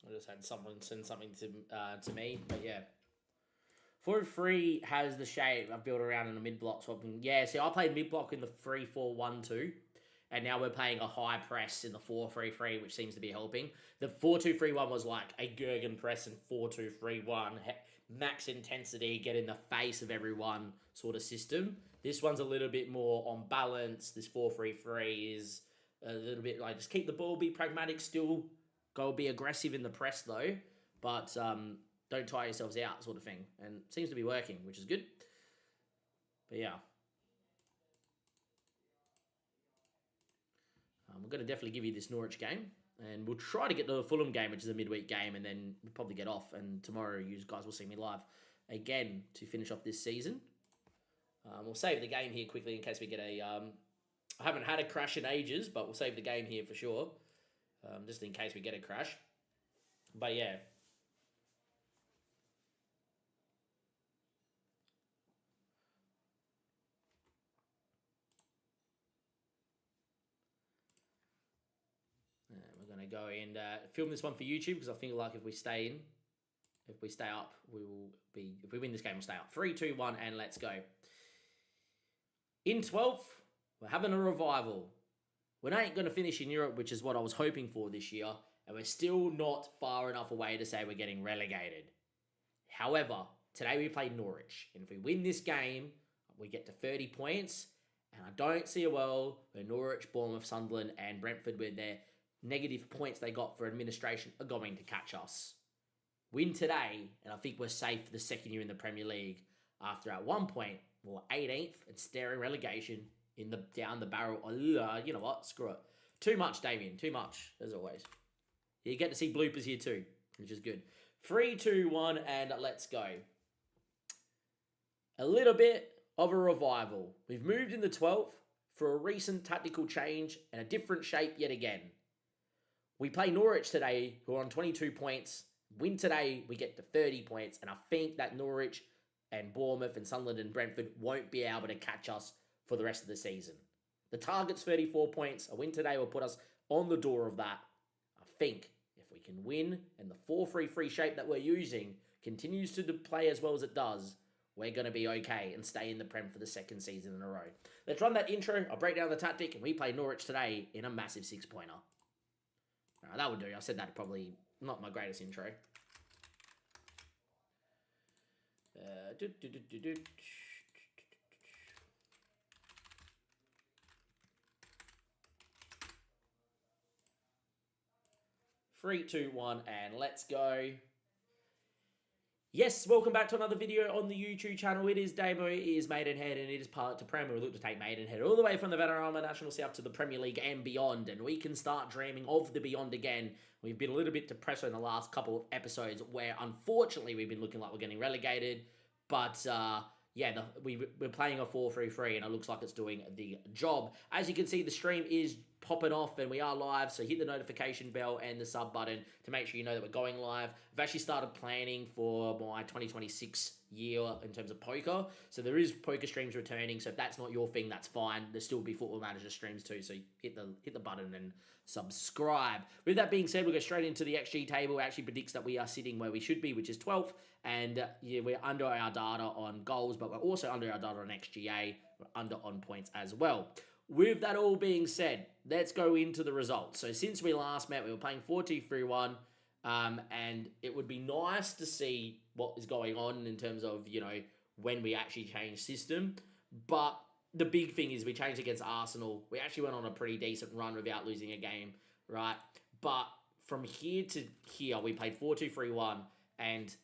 I just had someone send something to me, but yeah. 4-3 has the shape I've built around in the mid block swapping. Yeah, see, I played mid block in the 3-4-1-2, and now we're playing a high press in the 4-3-3, which seems to be helping. The 4-2-3-1 was like a Gurgen press and 4-2-3-1, max intensity, get in the face of everyone sort of system. This one's a little bit more on balance. This 4-3-3 is a little bit like just keep the ball, be pragmatic still, go be aggressive in the press though, but don't tire yourselves out sort of thing. And it seems to be working, which is good. But yeah. We're going to definitely give you this Norwich game. And we'll try to get to the Fulham game, which is a midweek game, and then we'll probably get off. And tomorrow you guys will see me live again to finish off this season. We'll save the game here quickly in case we get a... I haven't had a crash in ages, but we'll save the game here for sure. Just in case we get a crash. But yeah. We're going to go and film this one for YouTube because I feel like if we stay up, we will be... If we win this game, we'll stay up. 3, 2, 1, and let's go. In 12th, we're having a revival. We ain't going to finish in Europe, which is what I was hoping for this year, and we're still not far enough away to say we're getting relegated. However, today we play Norwich, and if we win this game, we get to 30 points, and I don't see a world where Norwich, Bournemouth, Sunderland, and Brentford, with their negative points they got for administration, are going to catch us. Win today, and I think we're safe for the second year in the Premier League, after at one point, we're 18th and staring relegation in the down the barrel. You know what? Screw it. Too much, Damien. Too much, as always. You get to see bloopers here too, which is good. 3, 2, 1, and let's go. A little bit of a revival. We've moved in the 12th for a recent tactical change and a different shape yet again. We play Norwich today, who are on 22 points. Win today, we get to 30 points, and I think that Norwich and Bournemouth and Sunderland and Brentford won't be able to catch us for the rest of the season. The target's 34 points. A win today will put us on the door of that. I think if we can win and the 4-3-3 shape that we're using continues to play as well as it does, we're going to be okay and stay in the Prem for the second season in a row. Let's run that intro. I'll break down the tactic, and we play Norwich today in a massive 6-pointer. That would do. I said that probably not my greatest intro. 3, 2, 1, and let's go. Yes, welcome back to another video on the YouTube channel. It is Damo, it is Maidenhead, and it is part to Prem. We look to take Maidenhead all the way from the Vanarama National South to the Premier League and beyond, and we can start dreaming of the beyond again. We've been a little bit depressed in the last couple of episodes where, unfortunately, we've been looking like we're getting relegated, but we're playing a 4-3-3, and it looks like it's doing the job. As you can see, the stream is popping off and we are live, so hit the notification bell and the sub button to make sure you know that we're going live. I've actually started planning for my 2026 year in terms of poker, so there is poker streams returning, so if that's not your thing, that's fine. There'll still be Football Manager streams too, so hit the button and subscribe. With that being said, we'll go straight into the XG table. It actually predicts that we are sitting where we should be, which is 12th, and we're under our data on goals, but we're also under our data on XGA. We're under on points as well. With that all being said, let's go into the results. So since we last met, we were playing 4-2-3-1, and it would be nice to see what is going on in terms of, when we actually change system. But the big thing is we changed against Arsenal. We actually went on a pretty decent run without losing a game, right? But from here to here, we played 4-2-3-1, and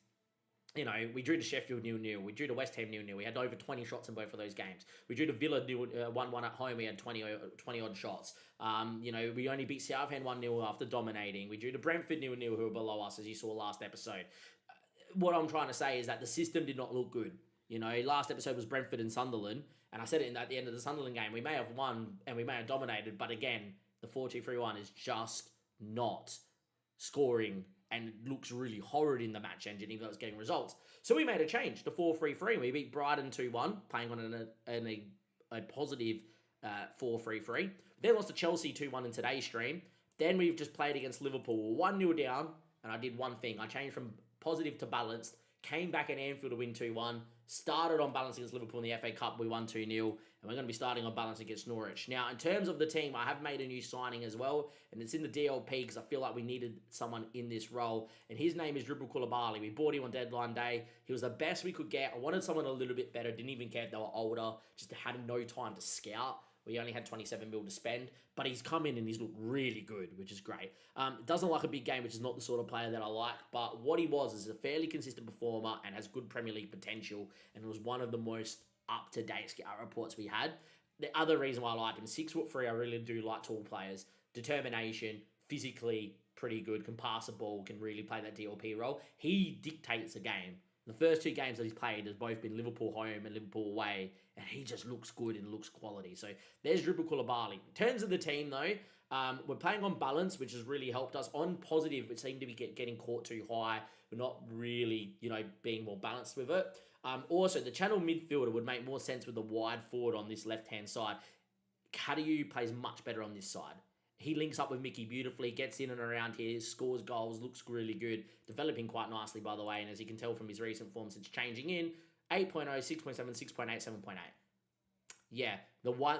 we drew to Sheffield 0-0. We drew to West Ham 0-0. We had over 20 shots in both of those games. We drew to Villa 1-1 at home. We had 20 odd shots. We only beat Southampton 1-0 after dominating. We drew to Brentford 0-0, who were below us, as you saw last episode. What I'm trying to say is that the system did not look good. Last episode was Brentford and Sunderland, and I said it at the end of the Sunderland game. We may have won and we may have dominated, but again, the 4-2-3-1 is just not scoring, and it looks really horrid in the match engine, even though it's getting results. So we made a change to 4-3-3. We beat Brighton 2-1, playing on a positive 4-3-3. Then lost to Chelsea 2-1 in today's stream. Then we've just played against Liverpool 1-0 down, and I did one thing. I changed from positive to balanced, came back at Anfield to win 2-1, started on balance against Liverpool in the FA Cup, we won 2-0, and we're going to be starting on balance against Norwich. Now, in terms of the team, I have made a new signing as well, and it's in the DLP because I feel like we needed someone in this role, and his name is Dribble Koulibaly. We bought him on deadline day. He was the best we could get. I wanted someone a little bit better, didn't even care if they were older, just had no time to scout. We only had 27 mil to spend, but he's come in and he's looked really good, which is great. Doesn't like a big game, which is not the sort of player that I like, but what he was is a fairly consistent performer and has good Premier League potential, and was one of the most up-to-date scout reports we had. The other reason why I like him, 6'3", I really do like tall players. Determination, physically pretty good, can pass the ball, can really play that DLP role. He dictates a game. The first two games that he's played has both been Liverpool home and Liverpool away, and he just looks good and looks quality. So there's Dribble Koulibaly. In terms of the team, though, we're playing on balance, which has really helped us. On positive, we seem to be getting caught too high. We're not really, being more balanced with it. Also, the channel midfielder would make more sense with the wide forward on this left-hand side. Kadiu plays much better on this side. He links up with Mickey beautifully, gets in and around here, scores goals, looks really good, developing quite nicely, by the way, and as you can tell from his recent form since changing in, 8.0, 6.7, 6.8, 7.8. Yeah,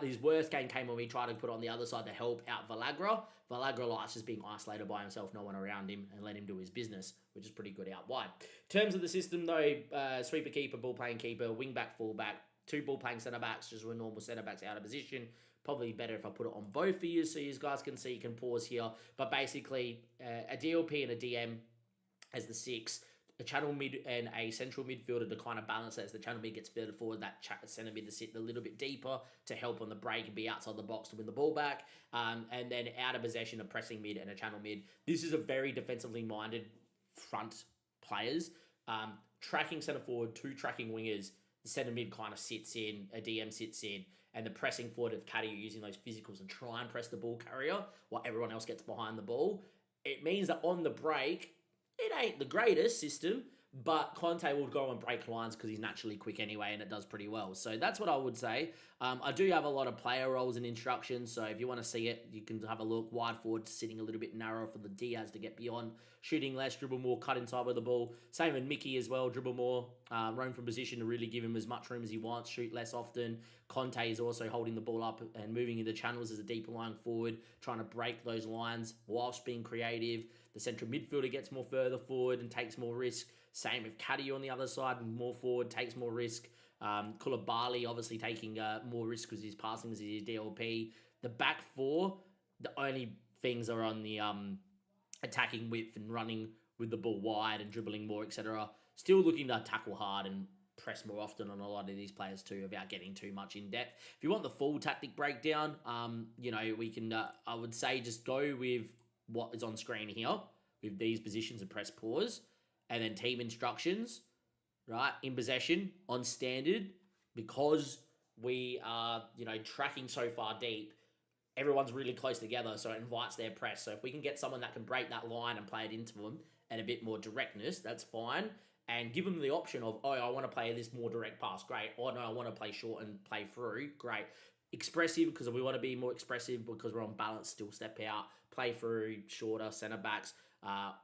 his worst game came when we tried to put on the other side to help out Valagra. Valagra likes just being isolated by himself, no one around him, and let him do his business, which is pretty good out wide. In terms of the system, though, sweeper keeper, ball playing keeper, wing back, full back, two ball playing centre backs, just with normal centre backs out of position. Probably better if I put it on both of you so you guys can see, you can pause here. But basically, a DLP and a DM as the 6, a channel mid and a central midfielder to kind of balance it as the channel mid gets further forward, that centre mid to sit a little bit deeper to help on the break and be outside the box to win the ball back. And then out of possession, a pressing mid and a channel mid. This is a very defensively minded front players. Tracking centre forward, 2 tracking wingers. The centre mid kind of sits in, a DM sits in, and the pressing forward of Caddy using those physicals to try and press the ball carrier while everyone else gets behind the ball. It means that on the break, it ain't the greatest system, but Conte will go and break lines because he's naturally quick anyway, and it does pretty well. So that's what I would say. I do have a lot of player roles and instructions, so if you want to see it, you can have a look. Wide forward, sitting a little bit narrow for the Diaz to get beyond. Shooting less, dribble more, cut inside with the ball. Same with Mickey as well, dribble more, roam from position to really give him as much room as he wants, shoot less often. Conte is also holding the ball up and moving into channels as a deeper line forward, trying to break those lines whilst being creative. The central midfielder gets more further forward and takes more risk. Same with Caddy on the other side, more forward, takes more risk. Koulibaly obviously taking more risk because he's passing as his DLP. The back 4, the only things are on the attacking width and running with the ball wide and dribbling more, etc. Still looking to tackle hard and press more often on a lot of these players too, without getting too much in depth. If you want the full tactic breakdown, we can, I would say, just go with what is on screen here with these positions and press pause, and then team instructions, right? In possession, on standard, because we are, tracking so far deep, everyone's really close together, so it invites their press. So if we can get someone that can break that line and play it into them and a bit more directness, that's fine. And give them the option of, oh, I want to play this more direct pass, great. Oh, no, I want to play short and play through, great. Expressive, because we want to be more expressive because we're on balance, still step out, play through, shorter, centre backs,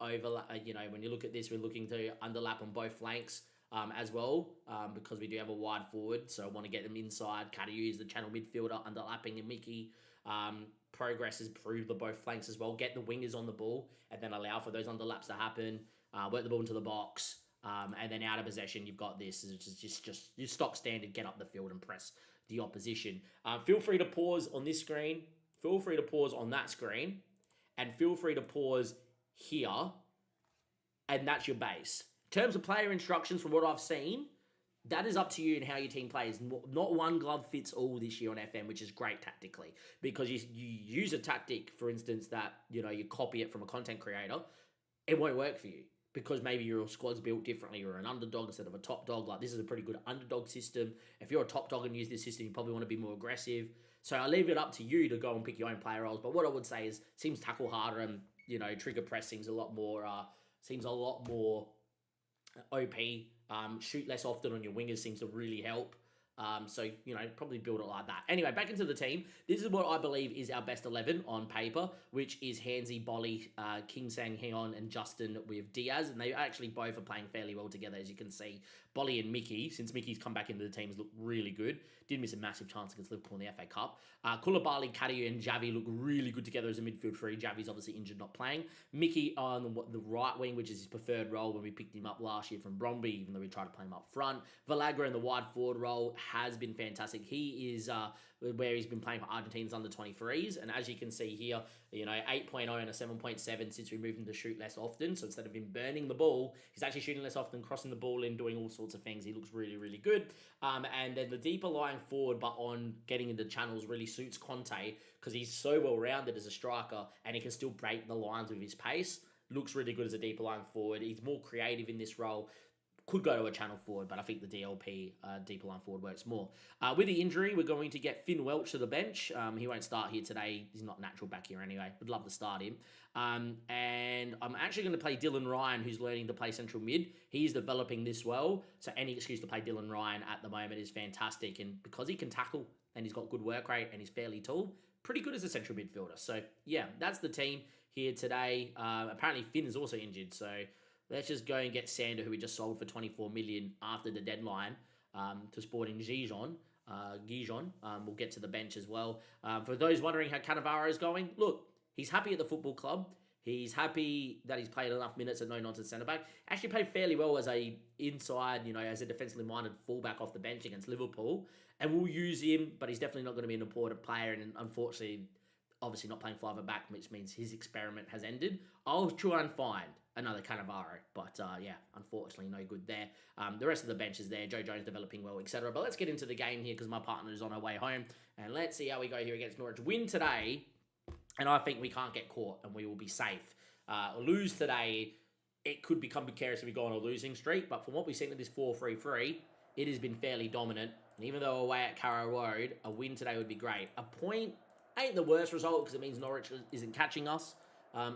overlap. When you look at this, we're looking to underlap on both flanks as well, because we do have a wide forward, so I want to get them inside. Kadiu is the channel midfielder, underlapping, and Mickey. Progress has proved the both flanks as well. Get the wingers on the ball and then allow for those underlaps to happen. Work the ball into the box, and then out of possession, you've got this. It's just your stock standard. Get up the field and press the opposition. Feel free to pause on this screen. Feel free to pause on that screen, and feel free to pause here. And that's your base. In terms of player instructions, from what I've seen, that is up to you and how your team plays. Not one glove fits all this year on FM, which is great tactically, because you use a tactic, for instance, that you copy it from a content creator, it won't work for you because maybe your squad's built differently. You're an underdog instead of a top dog. Like, this is a pretty good underdog system. If you're a top dog and use this system, you probably want to be more aggressive. So I leave it up to you to go and pick your own player roles. But what I would say is, seems tackle harder and trigger press seems a lot more OP. Shoot less often on your wingers seems to really help. So probably build it like that. Anyway, back into the team. This is what I believe is our best 11 on paper, which is Hansi, Bolly, King Sang Heon, and Justin with Diaz. And they actually both are playing fairly well together, as you can see. Bolly and Mickey, since Mickey's come back into the team, has looked really good. Did miss a massive chance against Liverpool in the FA Cup. Koulibaly, Kadiu, and Javi look really good together as a midfield three. Javi's obviously injured, not playing. Mickey on the right wing, which is his preferred role when we picked him up last year from Bromby, even though we tried to play him up front. Valagra in the wide forward role has been fantastic. He is where he's been playing for Argentina's under 23s, and as you can see here, 8.0 and a 7.7 since we moved him to shoot less often. So instead of him burning the ball, he's actually shooting less often, crossing the ball in, doing all sorts of things. He looks really, really good. And then the deeper lying forward, but on getting into channels, really suits Conte because he's so well rounded as a striker and he can still break the lines with his pace. Looks really good as a deeper lying forward. He's more creative in this role. Could go to a channel forward, but I think the DLP, deeper line forward, works more. With the injury, we're going to get Finn Welch to the bench. He won't start here today. He's not natural back here anyway. Would love to start him. And I'm actually going to play Dylan Ryan, who's learning to play central mid. He's developing this well, so any excuse to play Dylan Ryan at the moment is fantastic. And because he can tackle and he's got good work rate and he's fairly tall, pretty good as a central midfielder. So yeah, that's the team here today. Apparently Finn is also injured, so let's just go and get Sander, who we just sold for 24 million after the deadline, to Sporting Gijon. We'll get to the bench as well. For those wondering how Cannavaro is going, look, he's happy at the football club. He's happy that he's played enough minutes at no-nonsense centre-back. Actually played fairly well as a inside, as a defensively minded fullback off the bench against Liverpool. And we'll use him, but he's definitely not going to be an important player. And unfortunately, obviously not playing fly back, which means his experiment has ended. I'll try and find another Cannavaro, but unfortunately no good there. The rest of the bench is there. Joe Jones developing well, etc. But let's get into the game here because my partner is on her way home, and let's see how we go here against Norwich. Win today, and I think we can't get caught, and we will be safe. Lose today, it could become precarious if we go on a losing streak, but from what we've seen in this 4-3-3, it has been fairly dominant. And even though away at Carrow Road, a win today would be great. A point ain't the worst result because it means Norwich isn't catching us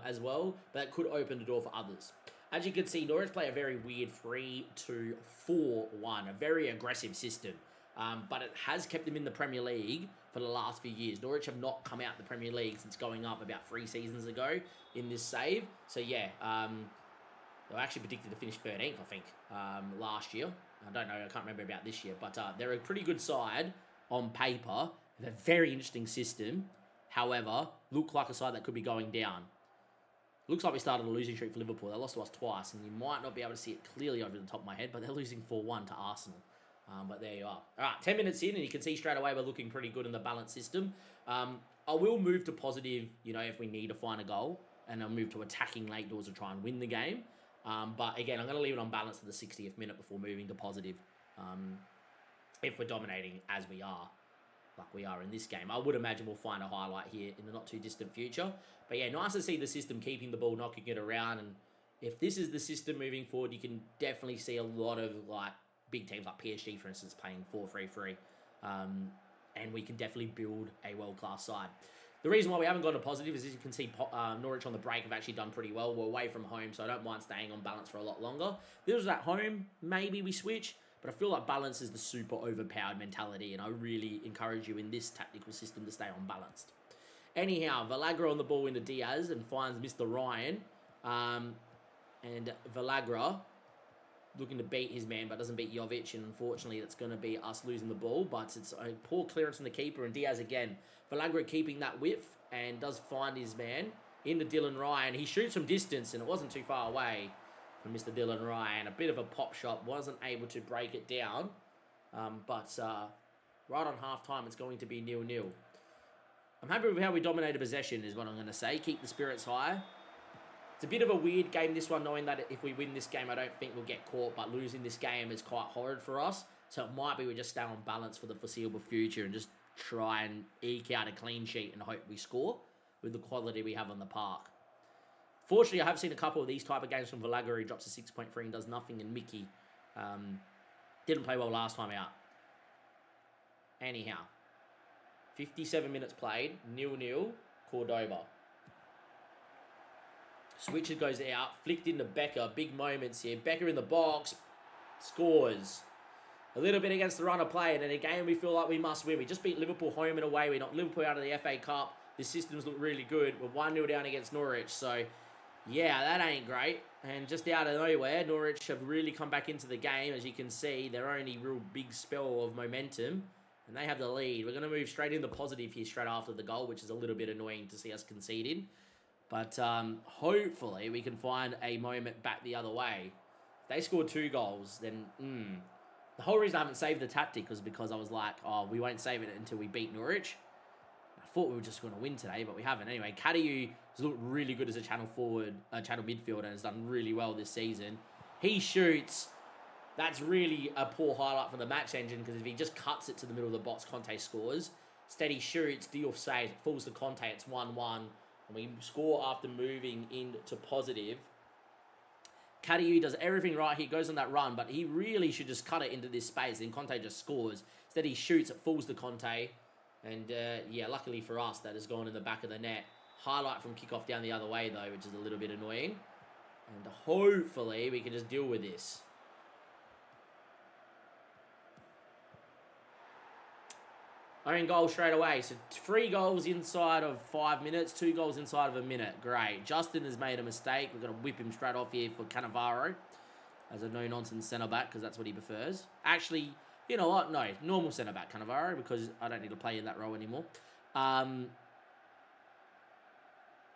as well, but it could open the door for others. As you can see, Norwich play a very weird 3-2-4-1, a very aggressive system, but it has kept them in the Premier League for the last few years. Norwich have not come out the Premier League since going up about 3 seasons ago in this save. So yeah, they were actually predicted to finish 13th, I think, last year. I don't know, I can't remember about this year, but they're a pretty good side on paper. A very interesting system. However, look like a side that could be going down. Looks like we started a losing streak for Liverpool. They lost to us twice, and you might not be able to see it clearly over the top of my head, but they're losing 4-1 to Arsenal. But there you are. All right, 10 minutes in, and you can see straight away we're looking pretty good in the balanced system. I will move to positive, if we need to find a goal, and I'll move to attacking late doors to try and win the game. But again, I'm going to leave it on balance to the 60th minute before moving to positive. If we're dominating as we are, like we are in this game. I would imagine we'll find a highlight here in the not too distant future. But yeah, nice to see the system keeping the ball, knocking it around. And if this is the system moving forward, you can definitely see a lot of like big teams like PSG, for instance, playing 4-3-3. And we can definitely build a world-class side. The reason why we haven't gone to positive is, as you can see, Norwich on the break have actually done pretty well. We're away from home, so I don't mind staying on balance for a lot longer. If this was at home, maybe we switch, but I feel like balance is the super overpowered mentality, and I really encourage you in this tactical system to stay unbalanced. Anyhow, Villagra on the ball into Diaz and finds Mr. Ryan. And Villagra looking to beat his man, but doesn't beat Jovic, and unfortunately that's going to be us losing the ball, but it's a poor clearance from the keeper, and Diaz again. Villagra keeping that width, and does find his man into Dylan Ryan. He shoots from distance, and it wasn't too far away from Mr. Dylan Ryan. A bit of a pop shot, wasn't able to break it down, but right on half-time it's going to be 0-0. I'm happy with how we dominated possession, is what I'm going to say. Keep the spirits high. It's a bit of a weird game, this one, knowing that if we win this game, I don't think we'll get caught, but losing this game is quite horrid for us. So it might be we just stay on balance for the foreseeable future and just try and eke out a clean sheet and hope we score with the quality we have on the park. Fortunately, I have seen a couple of these type of games from Villagra. He drops a 6.3 and does nothing, and Mickey didn't play well last time out. Anyhow, 57 minutes played, 0-0, Cordoba. Switcher goes out, flicked into Becker. Big moments here. Becker in the box, scores. A little bit against the run of play, and in a game we feel like we must win. We just beat Liverpool home and away. We knocked Liverpool out of the FA Cup. The systems look really good. We're 1-0 down against Norwich, so yeah, that ain't great. And just out of nowhere, Norwich have really come back into the game. As you can see, their only real big spell of momentum, and they have the lead. We're going to move straight into positive here straight after the goal, which is a little bit annoying to see us conceding. But hopefully we can find a moment back the other way. If they scored 2 goals, then the whole reason I haven't saved the tactic was because I was like, oh, we won't save it until we beat Norwich. I thought we were just going to win today, but we haven't. Anyway, Kadiu has looked really good as a channel midfielder, and has done really well this season. He shoots. That's really a poor highlight for the match engine, because if he just cuts it to the middle of the box, Conte scores. Instead he shoots, Diouf saves, it falls to Conte, it's 1-1. And we score after moving into positive. Kadiu does everything right. He goes on that run, but he really should just cut it into this space. Then Conte just scores. Instead, he shoots. It falls to Conte. And, yeah, luckily for us, that has gone in the back of the net. Highlight from kickoff down the other way, though, which is a little bit annoying. And hopefully we can just deal with this. Own goal straight away. So 3 goals inside of 5 minutes, 2 goals inside of a minute. Great. Justin has made a mistake. We're going to whip him straight off here for Cannavaro as a no-nonsense centre-back, because that's what he prefers. Actually, you know what? No, normal centre-back Cannavaro, because I don't need to play in that role anymore. Going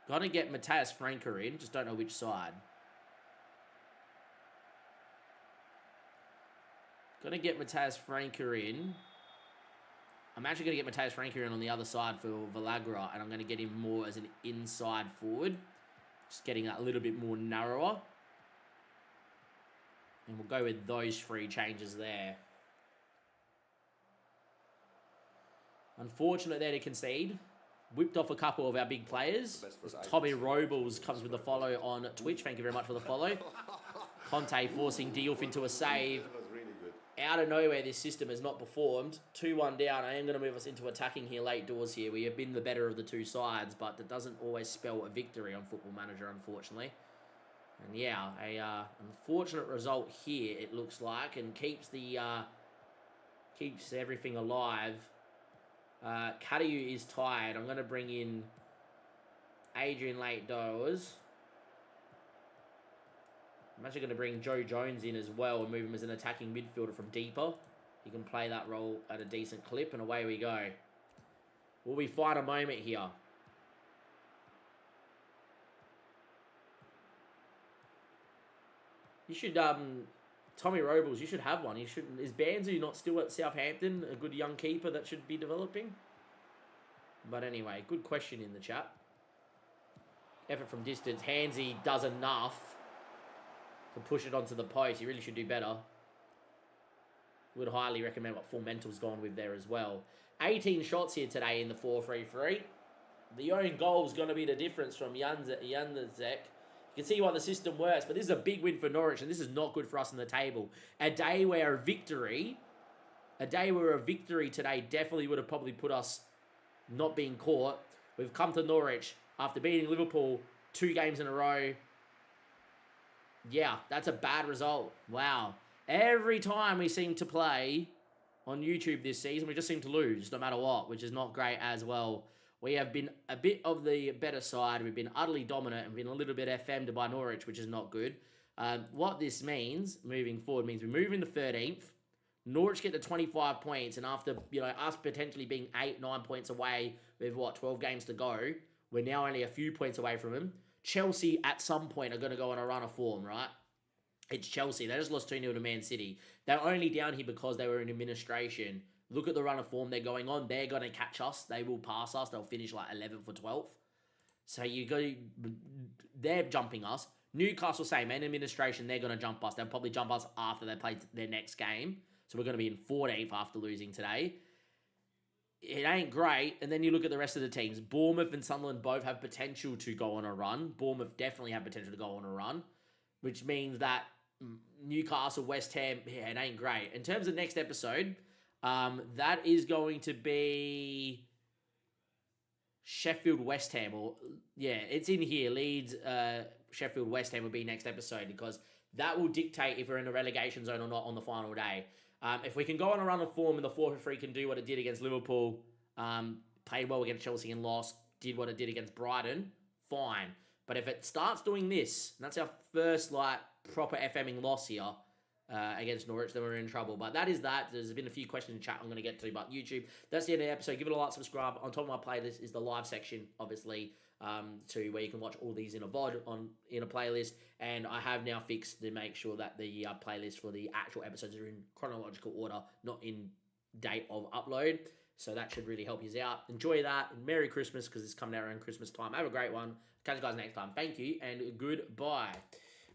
to get Matthias Franker in. Just don't know which side. Going to get Matthias Franker in. I'm actually going to get Matthias Franker in on the other side for Villagra, and I'm going to get him more as an inside forward. Just getting that a little bit more narrower. And we'll go with those 3 changes there. Unfortunate there to concede. Whipped off a couple of our big players. Tommy Robles comes with the follow on Twitch. Thank you very much for the follow. Conte forcing Diouf into a save. Out of nowhere, this system has not performed. 2-1 down. I am going to move us into attacking here late doors here. We have been the better of the 2 sides, but that doesn't always spell a victory on Football Manager, unfortunately. And yeah, a unfortunate result here, it looks like, and keeps everything alive. Kadiu is tired. I'm going to bring in Adrian late doors. I'm actually going to bring Joe Jones in as well and move him as an attacking midfielder from deeper. He can play that role at a decent clip, and away we go. Will we find a moment here? You should, Tommy Robles, you should have one. You should. Is Banzu not still at Southampton? A good young keeper that should be developing? But anyway, good question in the chat. Effort from distance. Handsy does enough to push it onto the post. He really should do better. Would highly recommend what Full Mental's gone with there as well. 18 shots here today in the 4-3-3. The own goal is going to be the difference from Janzek. You can see why the system works, but this is a big win for Norwich, and this is not good for us in the table. A day where a victory today definitely would have probably put us not being caught. We've come to Norwich after beating Liverpool 2 games in a row. Yeah, that's a bad result. Wow. Every time we seem to play on YouTube this season, we just seem to lose no matter what, which is not great as well. We have been a bit of the better side. We've been utterly dominant and been a little bit FM'd by Norwich, which is not good. What this means, moving forward, means we move into 13th. Norwich get to 25 points, and after us potentially being 8-9 points away with 12 games to go, we're now only a few points away from them. Chelsea at some point are going to go on a run of form, right? It's Chelsea. They just lost 2-0 to Man City. They're only down here because they were in administration. Look at the run of form they're going on. They're going to catch us. They will pass us. They'll finish like 11th or 12th. So they're jumping us. Newcastle, same, in administration, they're going to jump us. They'll probably jump us after they play their next game. So we're going to be in 14th after losing today. It ain't great. And then you look at the rest of the teams. Bournemouth and Sunderland both have potential to go on a run. Bournemouth definitely have potential to go on a run, which means that Newcastle, West Ham, yeah, it ain't great. In terms of next episode, that is going to be Sheffield, West Ham. It's in here. Leeds, Sheffield, West Ham will be next episode because that will dictate if we're in the relegation zone or not on the final day. If we can go on a run of form and the 4-3 can do what it did against Liverpool, played well against Chelsea and lost, did what it did against Brighton, fine. But if it starts doing this, and that's our first proper FMing loss here against Norwich, then we're in trouble. But that is that. There's been a few questions in chat I'm going to get to, but YouTube, that's the end of the episode. Give it a like, subscribe. On top of my playlist is the live section, obviously, to where you can watch all these in a VOD in a playlist. And I have now fixed to make sure that the playlist for the actual episodes are in chronological order, not in date of upload. So that should really help you out. Enjoy that. And Merry Christmas, because it's coming out around Christmas time. Have a great one. Catch you guys next time. Thank you and goodbye.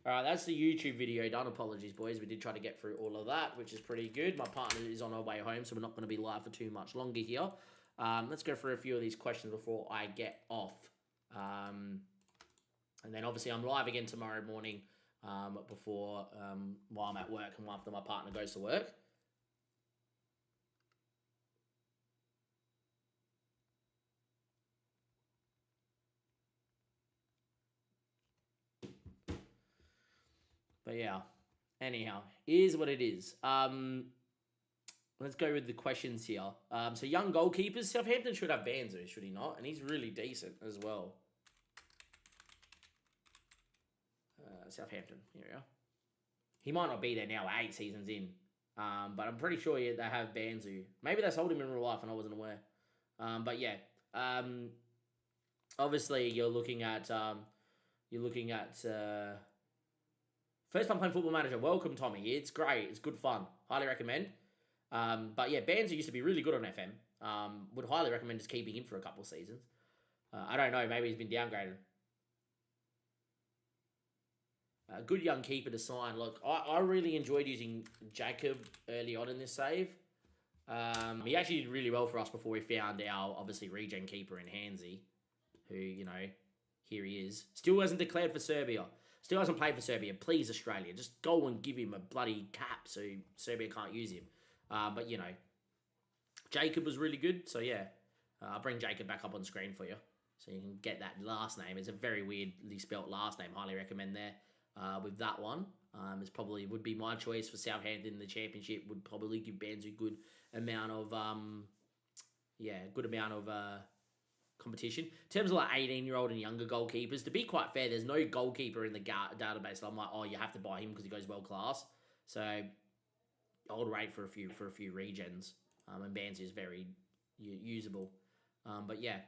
All right, that's the YouTube video done. Apologies, boys. We did try to get through all of that, which is pretty good. My partner is on her way home, so we're not going to be live for too much longer here. Let's go through a few of these questions before I get off. And then obviously I'm live again tomorrow morning while I'm at work and after my partner goes to work. But yeah, anyhow, is what it is. Let's go with the questions here. So young goalkeepers, Southampton should have Banzo, should he not? And he's really decent as well. Southampton, here we are. He might not be there now, 8 seasons in. But I'm pretty sure they have Banzu. Maybe they sold him in real life and I wasn't aware. But yeah, obviously you're looking at first time playing Football Manager. Welcome, Tommy. It's great. It's good fun. Highly recommend. But yeah, Banzu used to be really good on FM. Would highly recommend just keeping him for a couple of seasons. I don't know. Maybe he's been downgraded. A good young keeper to sign. Look, I really enjoyed using Jacob early on in this save. He actually did really well for us before we found our, obviously, regen keeper in Hansi, who, here he is. Still hasn't declared for Serbia. Still hasn't played for Serbia. Please, Australia, just go and give him a bloody cap so Serbia can't use him. But, Jacob was really good. So, yeah, I'll bring Jacob back up on screen for you so you can get that last name. It's a very weirdly spelt last name. Highly recommend there. With that one, would be my choice for Southampton in the Championship. Would probably give Banzu a good amount of competition. In terms of 18-year-old and younger goalkeepers, to be quite fair, there's no goalkeeper in the database that I'm like, oh, you have to buy him because he goes world class. So I would wait for a few regens. And Banzu is very usable. But yeah.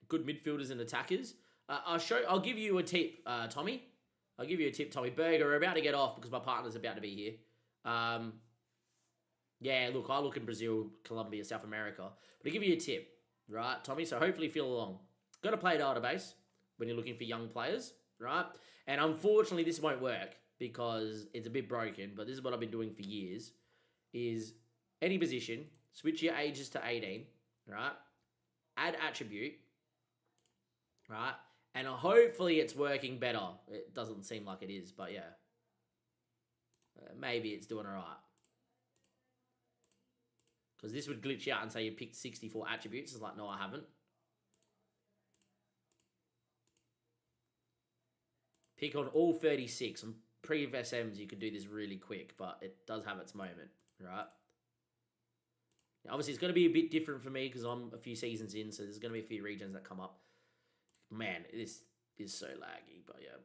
Good midfielders and attackers. I'll give you a tip, Tommy. I'll give you a tip, Tommy. Berger, we're about to get off because my partner's about to be here. Yeah, look, I look in Brazil, Colombia, South America. But I'll give you a tip, right, Tommy? So hopefully feel along. Got to play database when you're looking for young players, right? And unfortunately, this won't work because it's a bit broken, but this is what I've been doing for years, is any position, switch your ages to 18, right? Add attribute, right? And hopefully it's working better. It doesn't seem like it is, but yeah. Maybe it's doing all right. Because this would glitch out and say you picked 64 attributes. It's like, no, I haven't. Pick on all 36. On previous SMs, you could do this really quick, but it does have its moment, right? Now, obviously, it's going to be a bit different for me because I'm a few seasons in, so there's going to be a few regions that come up. Man, this is so laggy, but yeah.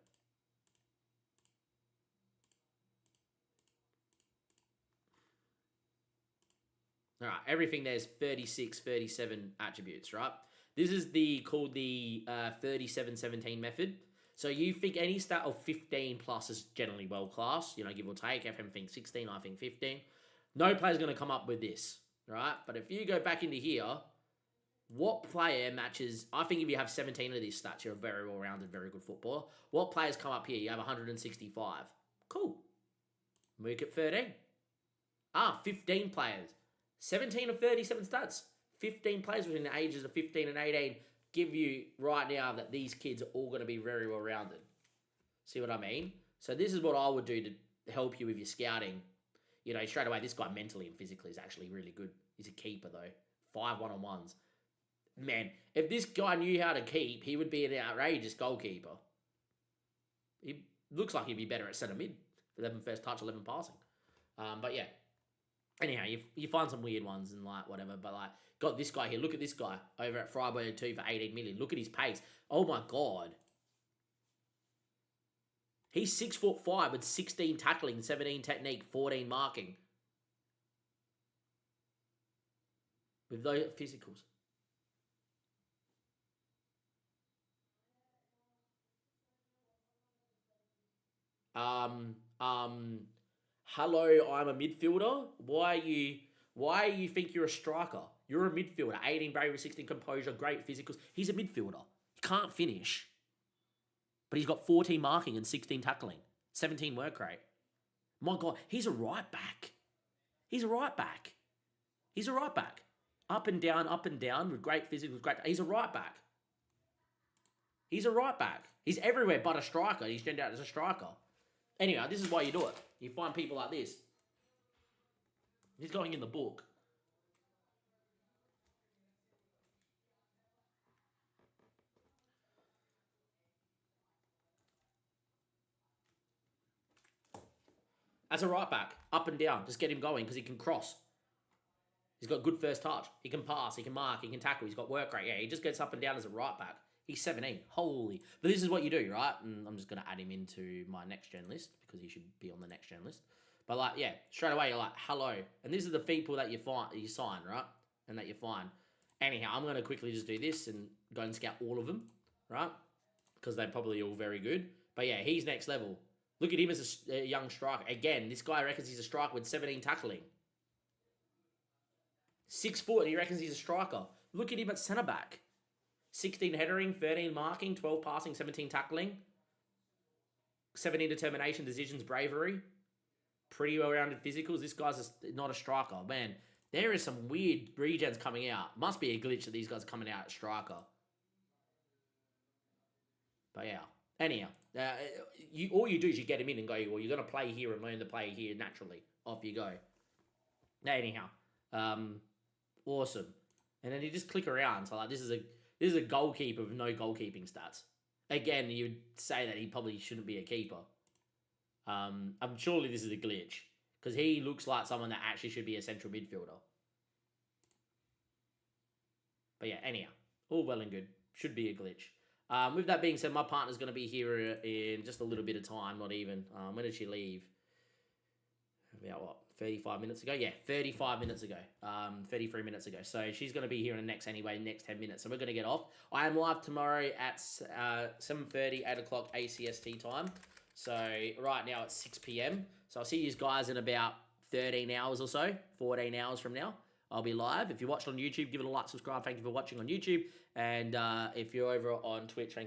All right, everything there's 36, 37 attributes, right? This is called the 37-17 method. So you think any stat of 15 plus is generally world class, you know, give or take. FM thinks 16, I think 15. No player's going to come up with this, right? But if you go back into here, what player matches... I think if you have 17 of these stats, you're a very well-rounded, very good footballer. What players come up here? You have 165. Cool. Make it 13. 15 players. 17 of 37 stats. 15 players between the ages of 15 and 18 give you right now that these kids are all going to be very well rounded. See what I mean? So this is what I would do to help you with your scouting. You know, straight away, this guy mentally and physically is actually really good. He's a keeper, though. 5 one-on-ones. Man, if this guy knew how to keep, he would be an outrageous goalkeeper. He looks like he'd be better at centre mid. 11 first touch, 11 passing. But yeah. Anyhow, you find some weird ones and like whatever, but like, got this guy here. Look at this guy over at Freiburg 2 for 18 million. Look at his pace. Oh my God. He's 6'5" with 16 tackling, 17 technique, 14 marking. With those physicals. Hello, I'm a midfielder. Why you think you're a striker? You're a midfielder. 18 bravery, 16 composure, great physicals. He's a midfielder. He can't finish. But he's got 14 marking and 16 tackling. 17 work rate. My God, he's a right back. He's a right back. He's a right back. Up and down with great physicals, great. He's a right back. He's a right back. He's everywhere but a striker. He's turned out as a striker. Anyway, this is why you do it. You find people like this. He's going in the book. As a right back, up and down. Just get him going because he can cross. He's got good first touch. He can pass. He can mark. He can tackle. He's got work rate. Yeah, he just gets up and down as a right back. He's 17. Holy. But this is what you do, right? And I'm just going to add him into my next gen list because he should be on the next gen list. But like, yeah, straight away, you're like, hello. And these are the people that you sign, right? And that you find. Anyhow, I'm going to quickly just do this and go and scout all of them, right? Because they're probably all very good. But yeah, he's next level. Look at him as a young striker. Again, this guy reckons he's a striker with 17 tackling. 6 foot, and he reckons he's a striker. Look at him at centre back. 16 headering, 13 marking, 12 passing, 17 tackling. 17 determination, decisions, bravery. Pretty well-rounded physicals. This guy's not a striker. Man, there is some weird regens coming out. Must be a glitch that these guys are coming out at striker. But yeah. Anyhow, all you do is you get him in and go, well, you're going to play here and learn to play here naturally. Off you go. Anyhow. Awesome. And then you just click around. So like, this is a goalkeeper with no goalkeeping stats. Again, you'd say that he probably shouldn't be a keeper. I'm surely this is a glitch because he looks like someone that actually should be a central midfielder. But yeah, anyhow, all well and good. Should be a glitch. With that being said, my partner's going to be here in just a little bit of time, not even. When did she leave? About what? 35 minutes ago? Yeah, 35 minutes ago. 33 minutes ago. So she's going to be here in the next 10 minutes. So we're going to get off. I am live tomorrow at 7:30, 8 o'clock ACST time. So right now it's 6 p.m. So I'll see you guys in about 13 hours or so, 14 hours from now. I'll be live. If you watched on YouTube, give it a like, subscribe. Thank you for watching on YouTube. And if you're over on Twitch, thank you.